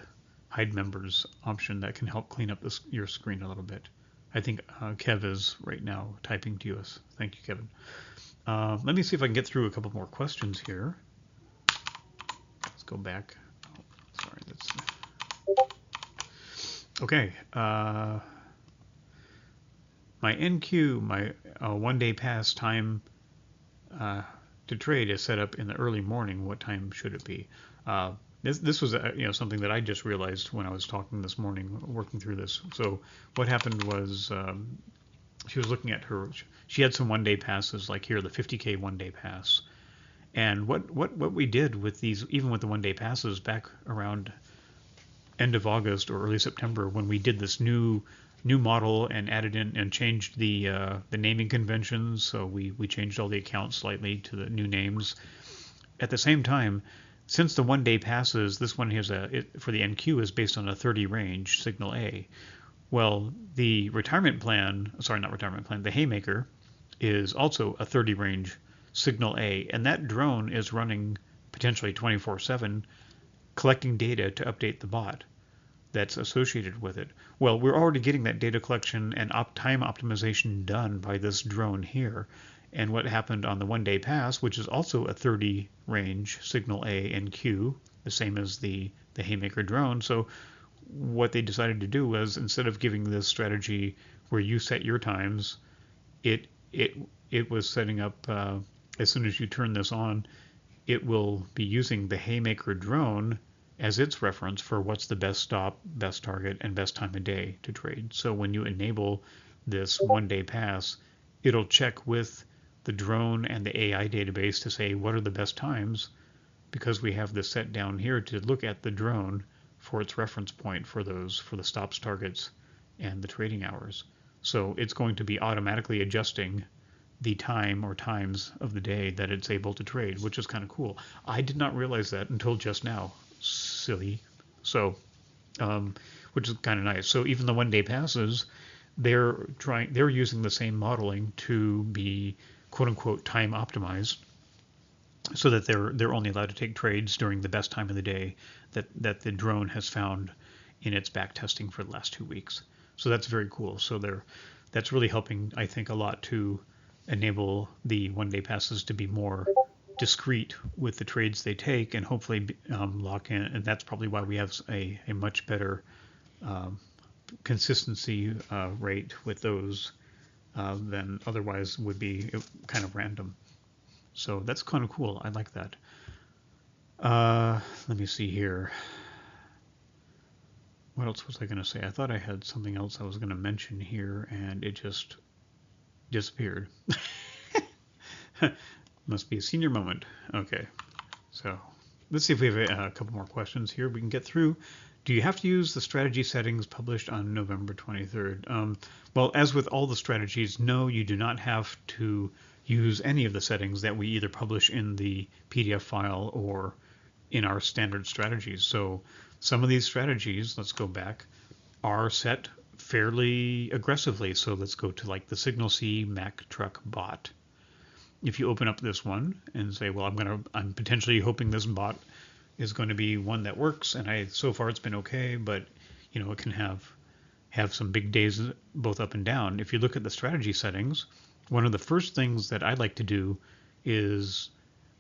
members option that can help clean up your screen a little bit. I think Kev is right now typing to us. Thank you, Kevin. Let me see if I can get through a couple more questions here. Let's go back. Oh, sorry, that's okay. My NQ, my one-day pass time to trade is set up in the early morning. What time should it be? This was something that I just realized when I was talking this morning, working through this. So what happened was she was looking at she had some one-day passes, like here, the 50K one-day pass. And what we did with these, even with the one-day passes back around end of August or early September, when we did this new model and added in and changed the naming conventions, so we changed all the accounts slightly to the new names. At the same time, since the one-day passes, this one has for the NQ is based on a 30 range signal A. Well, the the Haymaker is also a 30 range signal A, and that drone is running potentially 24/7, collecting data to update the bot that's associated with it. Well, we're already getting that data collection and time optimization done by this drone here. And what happened on the one-day pass, which is also a 30 range signal A and Q, the same as the Haymaker drone. So what they decided to do was, instead of giving this strategy where you set your times, it was setting up, as soon as you turn this on, it will be using the Haymaker drone as its reference for what's the best stop, best target, and best time of day to trade. So when you enable this one-day pass, it'll check with the drone and the AI database to say what are the best times, because we have this set down here to look at the drone for its reference point for the stops, targets, and the trading hours. So it's going to be automatically adjusting the time or times of the day that it's able to trade, which is kind of cool. I did not realize that until just now. Silly. So, which is kind of nice. So even the 1 day passes, they're using the same modeling to be quote unquote time optimized, so that they're only allowed to take trades during the best time of the day that the drone has found in its back testing for the last 2 weeks. So that's very cool. So that's really helping, I think, a lot to enable the 1 day passes to be more discreet with the trades they take, and hopefully lock in. And that's probably why we have a much better consistency rate with those than otherwise would be kind of random. So that's kind of cool. I like that. Let me see here. What else was I going to say? I thought I had something else I was going to mention here, and it just disappeared. Must be a senior moment. Okay, so let's see if we have a couple more questions here we can get through. Do you have to use the strategy settings published on November 23rd? Well, as with all the strategies, no, you do not have to use any of the settings that we either publish in the PDF file or in our standard strategies. So some of these strategies, let's go back, are set fairly aggressively. So let's go to like the Signal C Mac Truck bot. If you open up this one and say, well, I'm potentially hoping this bot is going to be one that works, and so far it's been okay, but you know, it can have some big days both up and down. If you look at the strategy settings, one of the first things that I like to do is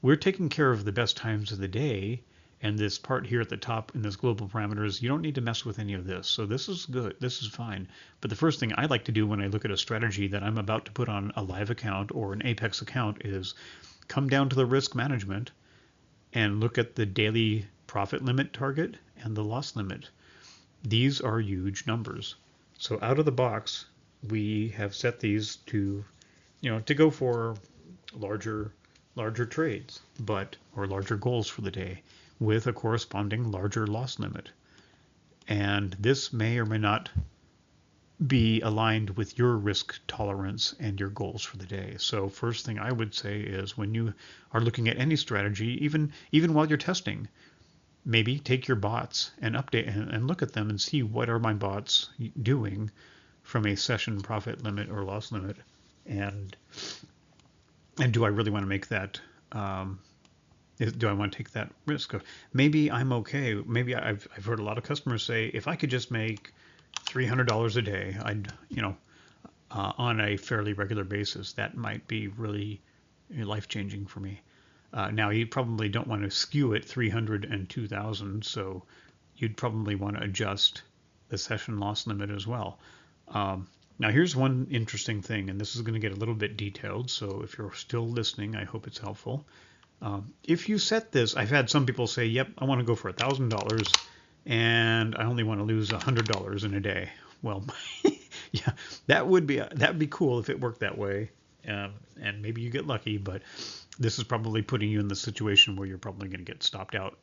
we're taking care of the best times of the day, and this part here at the top in this global parameters, you don't need to mess with any of this. So this is good, this is fine. But the first thing I like to do when I look at a strategy that I'm about to put on a live account or an Apex account is come down to the risk management and look at the daily profit limit target and the loss limit. These are huge numbers. So out of the box, we have set these to, you know, to go for larger trades, or larger goals for the day with a corresponding larger loss limit. And this may or may not be aligned with your risk tolerance and your goals for the day. So first thing I would say is when you are looking at any strategy, even while you're testing, maybe take your bots and update and look at them and see what are my bots doing from a session profit limit or loss limit, and do I really want to make that do I want to take that risk? Maybe I'm okay. Maybe I've heard a lot of customers say, if I could just make $300 a day, I'd, you know, on a fairly regular basis, that might be really life-changing for me. Now, you probably don't want to skew it 300 and 2,000, so you'd probably want to adjust the session loss limit as well. Now, here's one interesting thing, and this is going to get a little bit detailed, so if you're still listening, I hope it's helpful. If you set this, I've had some people say, yep, I want to go for $1,000 and I only want to lose $100 in a day. Well, yeah, that'd be cool if it worked that way, and maybe you get lucky, but this is probably putting you in the situation where you're probably going to get stopped out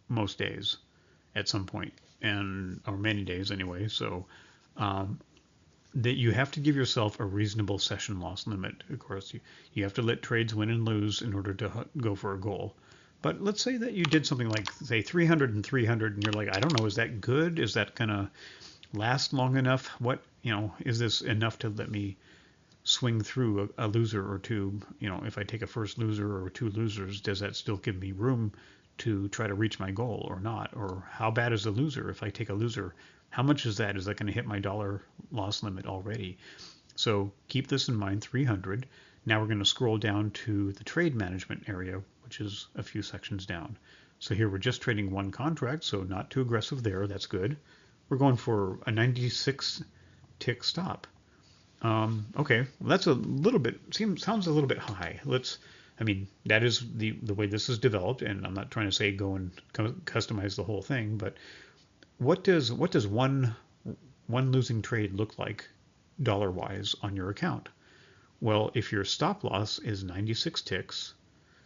most days at some point, or many days anyway. So that you have to give yourself a reasonable session loss limit. Of course, you have to let trades win and lose in order to go for a goal. But let's say that you did something like, say, 300 and 300, and you're like, I don't know, is that good? Is that gonna last long enough? What, you know, is this enough to let me swing through a loser or two? You know, if I take a first loser or two losers, does that still give me room to try to reach my goal or not? Or how bad is the loser? If I take a loser, how much is that? Is that going to hit my dollar loss limit already? So keep this in mind, 300. Now we're going to scroll down to the trade management area, which is a few sections down. So here we're just trading one contract, so not too aggressive there. That's good. We're going for a 96 tick stop. Okay, well, that's a little bit, sounds a little bit high. I mean, that is the way this is developed, and I'm not trying to say go and customize the whole thing, but what does one losing trade look like dollar-wise on your account? Well, if your stop loss is 96 ticks,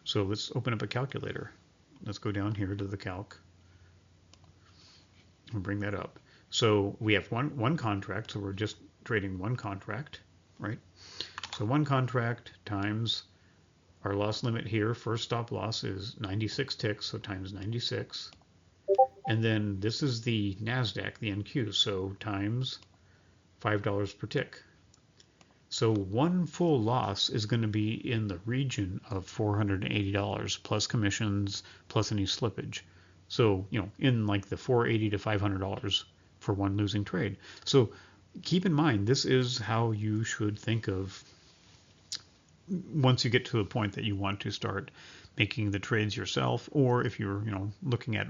so let's open up a calculator. Let's go down here to the calc and bring that up. So we have one contract, so we're just trading one contract, right? So one contract times our loss limit here, first stop loss is 96 ticks, so times 96. And then this is the NASDAQ, the NQ, so times $5 per tick. So one full loss is going to be in the region of $480 plus commissions plus any slippage. So, in like the $480 to $500 for one losing trade. So keep in mind, this is how you should think of once you get to a point that you want to start making the trades yourself, or if you're, looking at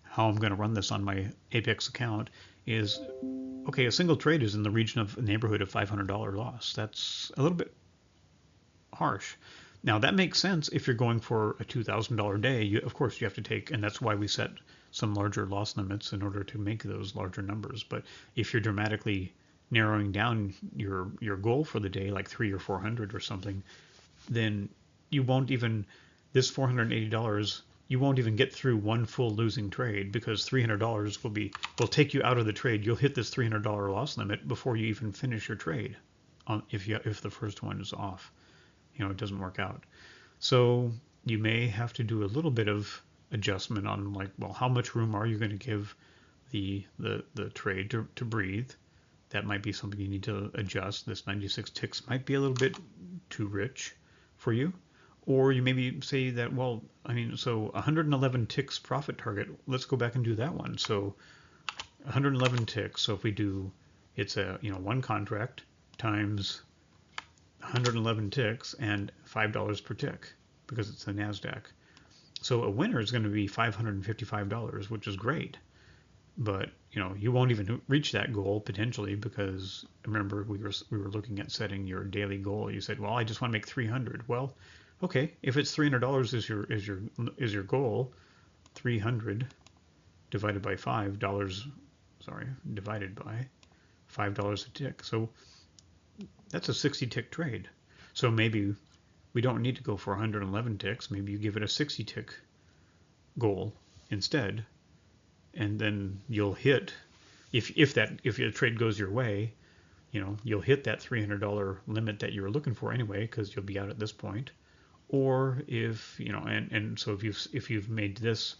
how I'm going to run this on my Apex account, is okay, a single trade is in the region of a neighborhood of $500 loss. That's a little bit harsh. Now that makes sense if you're going for a $2,000 day. Of course, you have to take, and that's why we set some larger loss limits in order to make those larger numbers. But if you're dramatically narrowing down your goal for the day, like 300 or 400 or something, then you won't even, this $480, you won't even get through one full losing trade, because $300 will take you out of the trade. You'll hit this $300 loss limit before you even finish your trade, if the first one is off. It doesn't work out. So you may have to do a little bit of adjustment on, like, well, how much room are you going to give the trade to breathe? That might be something you need to adjust. This 96 ticks might be a little bit too rich for you. Or you maybe say that, well, so 111 ticks profit target, let's go back and do that one. So 111 ticks, so if we do, it's a, one contract times 111 ticks and $5 per tick, because it's the NASDAQ. So a winner is going to be $555, which is great. But, you won't even reach that goal potentially, because remember we were looking at setting your daily goal. You said, well, I just want to make 300. Well, okay, if it's $300 is your goal, 300 divided by divided by $5 a tick. So that's a 60 tick trade. So maybe we don't need to go for 111 ticks. Maybe you give it a 60 tick goal instead, and then you'll hit, if your trade goes your way, you'll hit that $300 limit that you were looking for anyway, because you'll be out at this point. Or if so if you've made this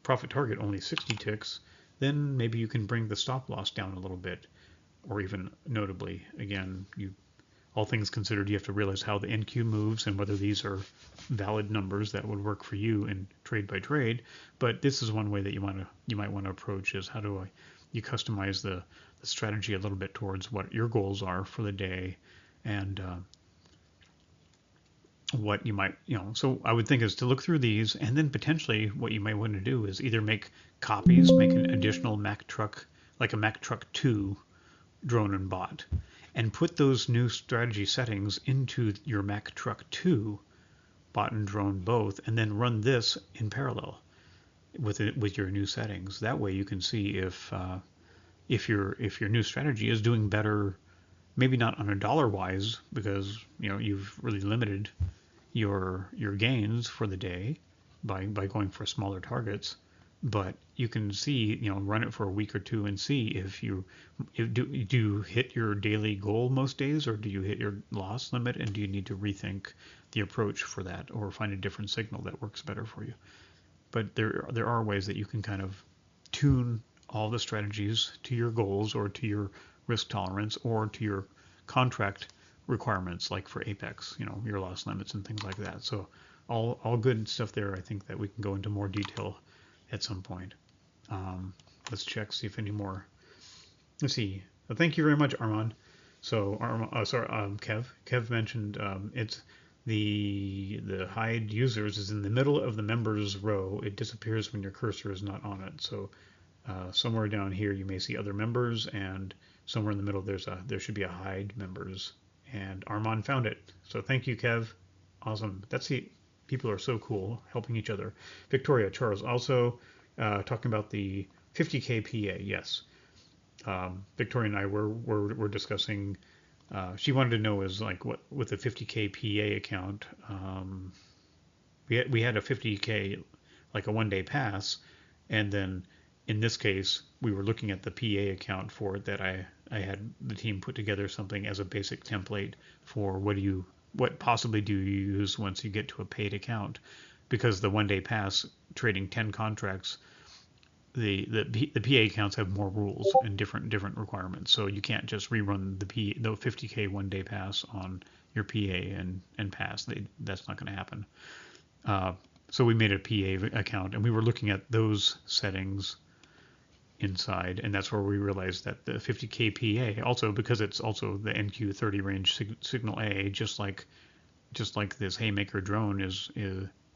profit target only 60 ticks, then maybe you can bring the stop loss down a little bit, or even notably. Again, all things considered, you have to realize how the NQ moves and whether these are valid numbers that would work for you in trade by trade. But this is one way that you might want to approach, is how do you customize the strategy a little bit towards what your goals are for the day, and what you might, so I would think is to look through these, and then potentially what you might want to do is either make copies, make an additional Mac truck, like a Mac truck 2 drone and bot, and put those new strategy settings into your Mac truck 2 bot and drone both, and then run this in parallel with your new settings. That way you can see if your new strategy is doing better, maybe not on a dollar wise, because you've really limited your gains for the day by going for smaller targets, but you can see, run it for a week or two and see if you hit your daily goal most days, or do you hit your loss limit, and do you need to rethink the approach for that, or find a different signal that works better for you. But there are ways that you can kind of tune all the strategies to your goals, or to your risk tolerance, or to your contract requirements, like for Apex, your loss limits and things like that. So all good stuff there. I think that we can go into more detail at some point. Let's check, see if any more. Let's see. Well, thank you very much, Armand. So Kev mentioned it's the hide users is in the middle of the members row. It disappears when your cursor is not on it. So somewhere down here you may see other members, and somewhere in the middle there should be a hide members. And Armand found it. So thank you, Kev. Awesome. People are so cool, helping each other. Victoria, Charles, also talking about the 50K PA. Yes. Victoria and I were discussing She wanted to know is like what with the 50K PA account. We had a 50K, like a 1-day pass, and then in this case we were looking at the PA account for it that I had the team put together something as a basic template for what possibly do you use once you get to a paid account, because the 1-day pass trading 10 contracts, the PA accounts have more rules and different requirements, so you can't just rerun the 50K 1-day pass on your PA and pass. That's not going to happen. So we made a PA account, and we were looking at those settings inside, and that's where we realized that the 50K PA also, because it's also the NQ30 range signal A, just like this Haymaker drone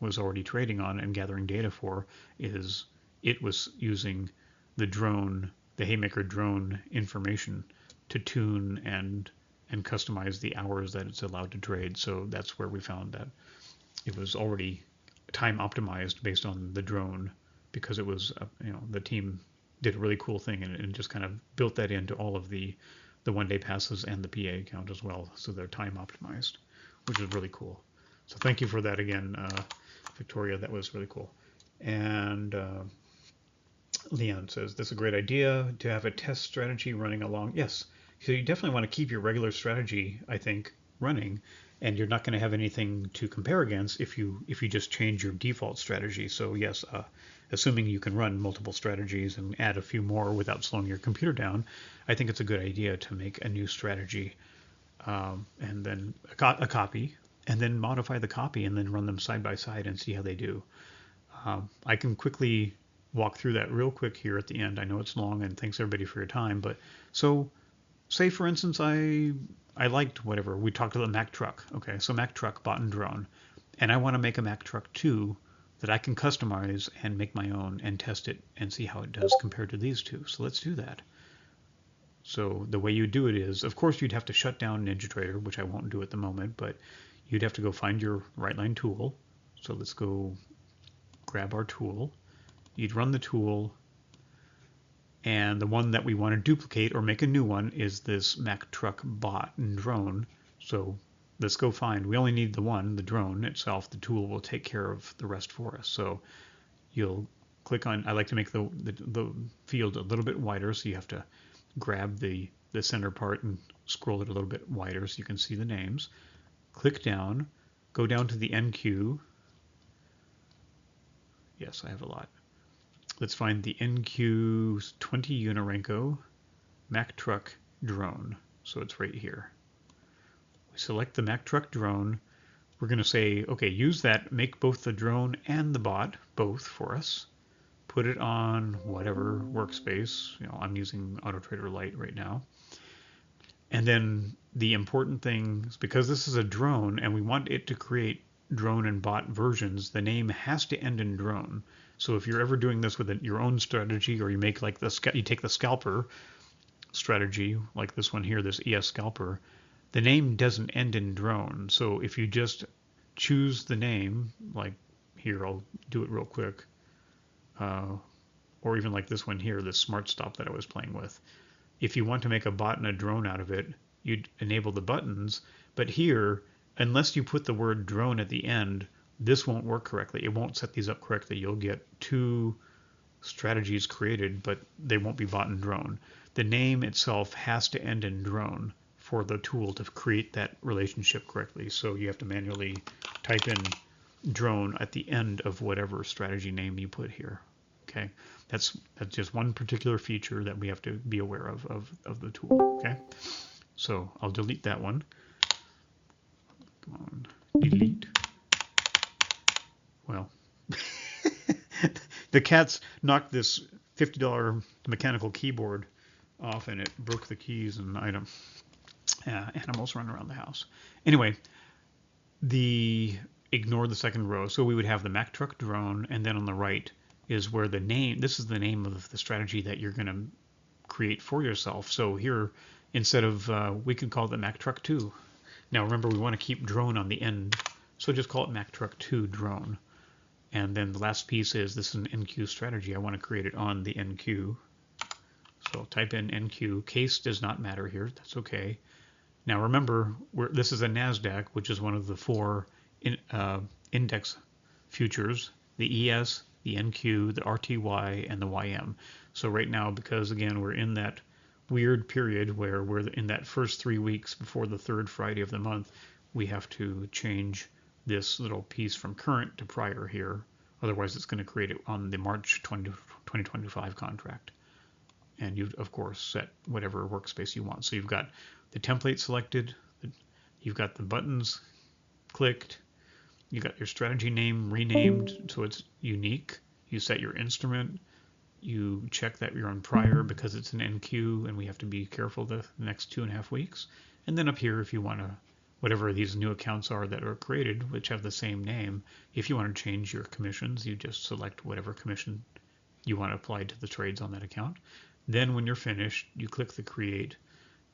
was already trading on and gathering data for, it was using the Haymaker drone information to tune and customize the hours that it's allowed to trade. So that's where we found that it was already time optimized based on the drone, because it was the team did a really cool thing and just kind of built that into all of the 1-day passes and the PA account as well, so they're time optimized, which is really cool. So thank you for that again, Victoria. That was really cool. And Leon says, this is a great idea to have a test strategy running along. Yes, so you definitely want to keep your regular strategy, I think, running, and you're not going to have anything to compare against if you just change your default strategy. So yes, assuming you can run multiple strategies and add a few more without slowing your computer down, I think it's a good idea to make a new strategy, and then a copy, and then modify the copy, and then run them side by side and see how they do. I can quickly walk through that real quick here at the end. I know it's long, and thanks everybody for your time. But so, say for instance, I liked whatever we talked about, the Mack truck. Okay, so Mack truck bot and drone, and I want to make a Mack truck 2 that I can customize and make my own and test it and see how it does compared to these two. So let's do that. So the way you do it is, of course, you'd have to shut down NinjaTrader, which I won't do at the moment, but you'd have to go find your Rightline tool. So let's go grab our tool. You'd run the tool, and the one that we want to duplicate or make a new one is this Mack truck bot and drone. So let's go find, we only need the one, the drone itself. The tool will take care of the rest for us. So you'll click on, I like to make the field a little bit wider, so you have to grab the center part and scroll it a little bit wider so you can see the names. Click down, go down to the NQ. Yes, I have a lot. Let's find the NQ20 Unirenko Mack truck drone. So it's right here. We select the Mack truck drone. We're going to say, okay, use that, make both the drone and the bot, both for us. Put it on whatever workspace. I'm using Autotrader Lite right now. And then the important thing is, because this is a drone and we want it to create drone and bot versions, the name has to end in drone. So if you're ever doing this with your own strategy, or you make like you take the scalper strategy, like this one here, this ES scalper, the name doesn't end in drone. So if you just choose the name, like here, I'll do it real quick, or even like this one here, this smart stop that I was playing with. If you want to make a bot and a drone out of it, you'd enable the buttons. But here, unless you put the word drone at the end, this won't work correctly. It won't set these up correctly. You'll get 2 strategies created, but they won't be bot and drone. The name itself has to end in drone for the tool to create that relationship correctly. So you have to manually type in drone at the end of whatever strategy name you put here. Okay, that's just one particular feature that we have to be aware of the tool. Okay, so I'll delete that one. Come on, delete. Well, the cats knocked this $50 mechanical keyboard off, and it broke the keys and item. Animals run around the house. Anyway, ignore the second row. So we would have the Mack truck drone, and then on the right is where the name, this is the name of the strategy that you're going to create for yourself. So here, instead of, we can call it the Mack truck 2. Now remember, we want to keep drone on the end, so just call it Mack truck 2 drone. And then the last piece is, this is an NQ strategy. I want to create it on the NQ. So type in NQ. Case does not matter here. That's okay. Now remember, this is a NASDAQ, which is one of the four index futures, the ES, the NQ, the RTY, and the YM. So right now, because again, we're in that weird period where we're in that first 3 weeks before the third Friday of the month, we have to change this little piece from current to prior here. Otherwise, it's going to create it on the March 2025 contract. And you, of course, set whatever workspace you want. So you've got the template selected, you've got the buttons clicked, you got your strategy name renamed so it's unique. You set your instrument. You check that you're on prior because it's an NQ and we have to be careful the next 2.5 weeks. And then up here, if you want to, whatever these new accounts are that are created, which have the same name, if you want to change your commissions, you just select whatever commission you want to apply to the trades on that account. Then when you're finished, you click the create.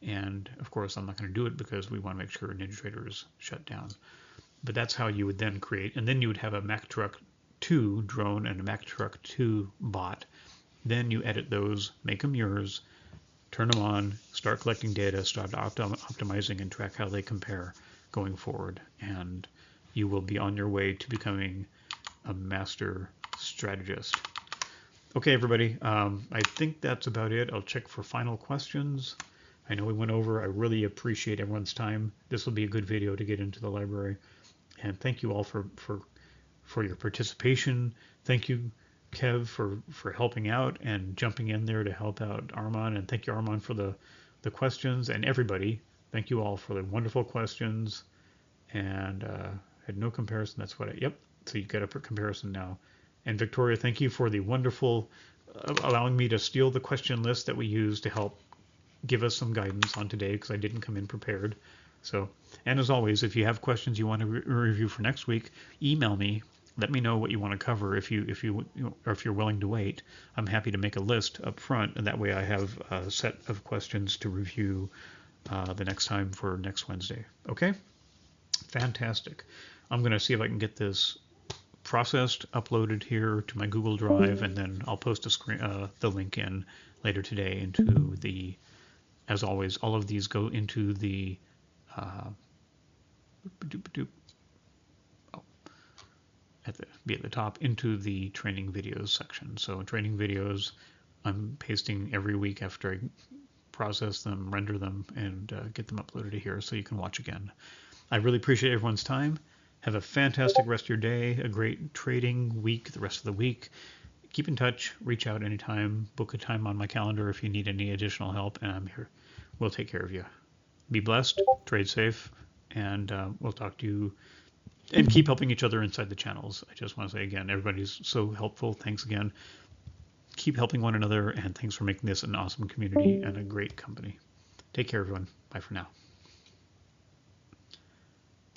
And of course, I'm not going to do it because we want to make sure NinjaTrader is shut down. But that's how you would then create. And then you would have a Mack Truck 2 drone and a Mack Truck 2 bot. Then you edit those, make them yours, turn them on, start collecting data, start optimizing, and track how they compare going forward. And you will be on your way to becoming a master strategist. Okay, everybody, I think that's about it. I'll check for final questions. I know we went over. I really appreciate everyone's time. This will be a good video to get into the library. And thank you all for your participation. Thank you, Kev, for helping out and jumping in there to help out Armand. And thank you, Armand, for the questions. And everybody, thank you all for the wonderful questions. And had no comparison. That's what yep. So you get a comparison now. And Victoria, thank you for the wonderful allowing me to steal the question list that we use to help give us some guidance on today because I didn't come in prepared. So, and as always, if you have questions you want to review for next week, email me. Let me know what you want to cover if you're willing to wait. I'm happy to make a list up front, and that way I have a set of questions to review the next time for next Wednesday. Okay? Fantastic. I'm going to see if I can get this processed, uploaded here to my Google Drive, and then I'll post the link in later today into the, as always, all of these go into the be at the top into the training videos section. So training videos, I'm pasting every week after I process them, render them, and get them uploaded to here so you can watch again. I really appreciate everyone's time. Have a fantastic rest of your day, a great trading week, the rest of the week. Keep in touch, reach out anytime, book a time on my calendar if you need any additional help, and I'm here. We'll take care of you. Be blessed, trade safe, and we'll talk to you. And keep helping each other inside the channels. I just want to say again, everybody's so helpful. Thanks again. Keep helping one another, and thanks for making this an awesome community and a great company. Take care, everyone. Bye for now.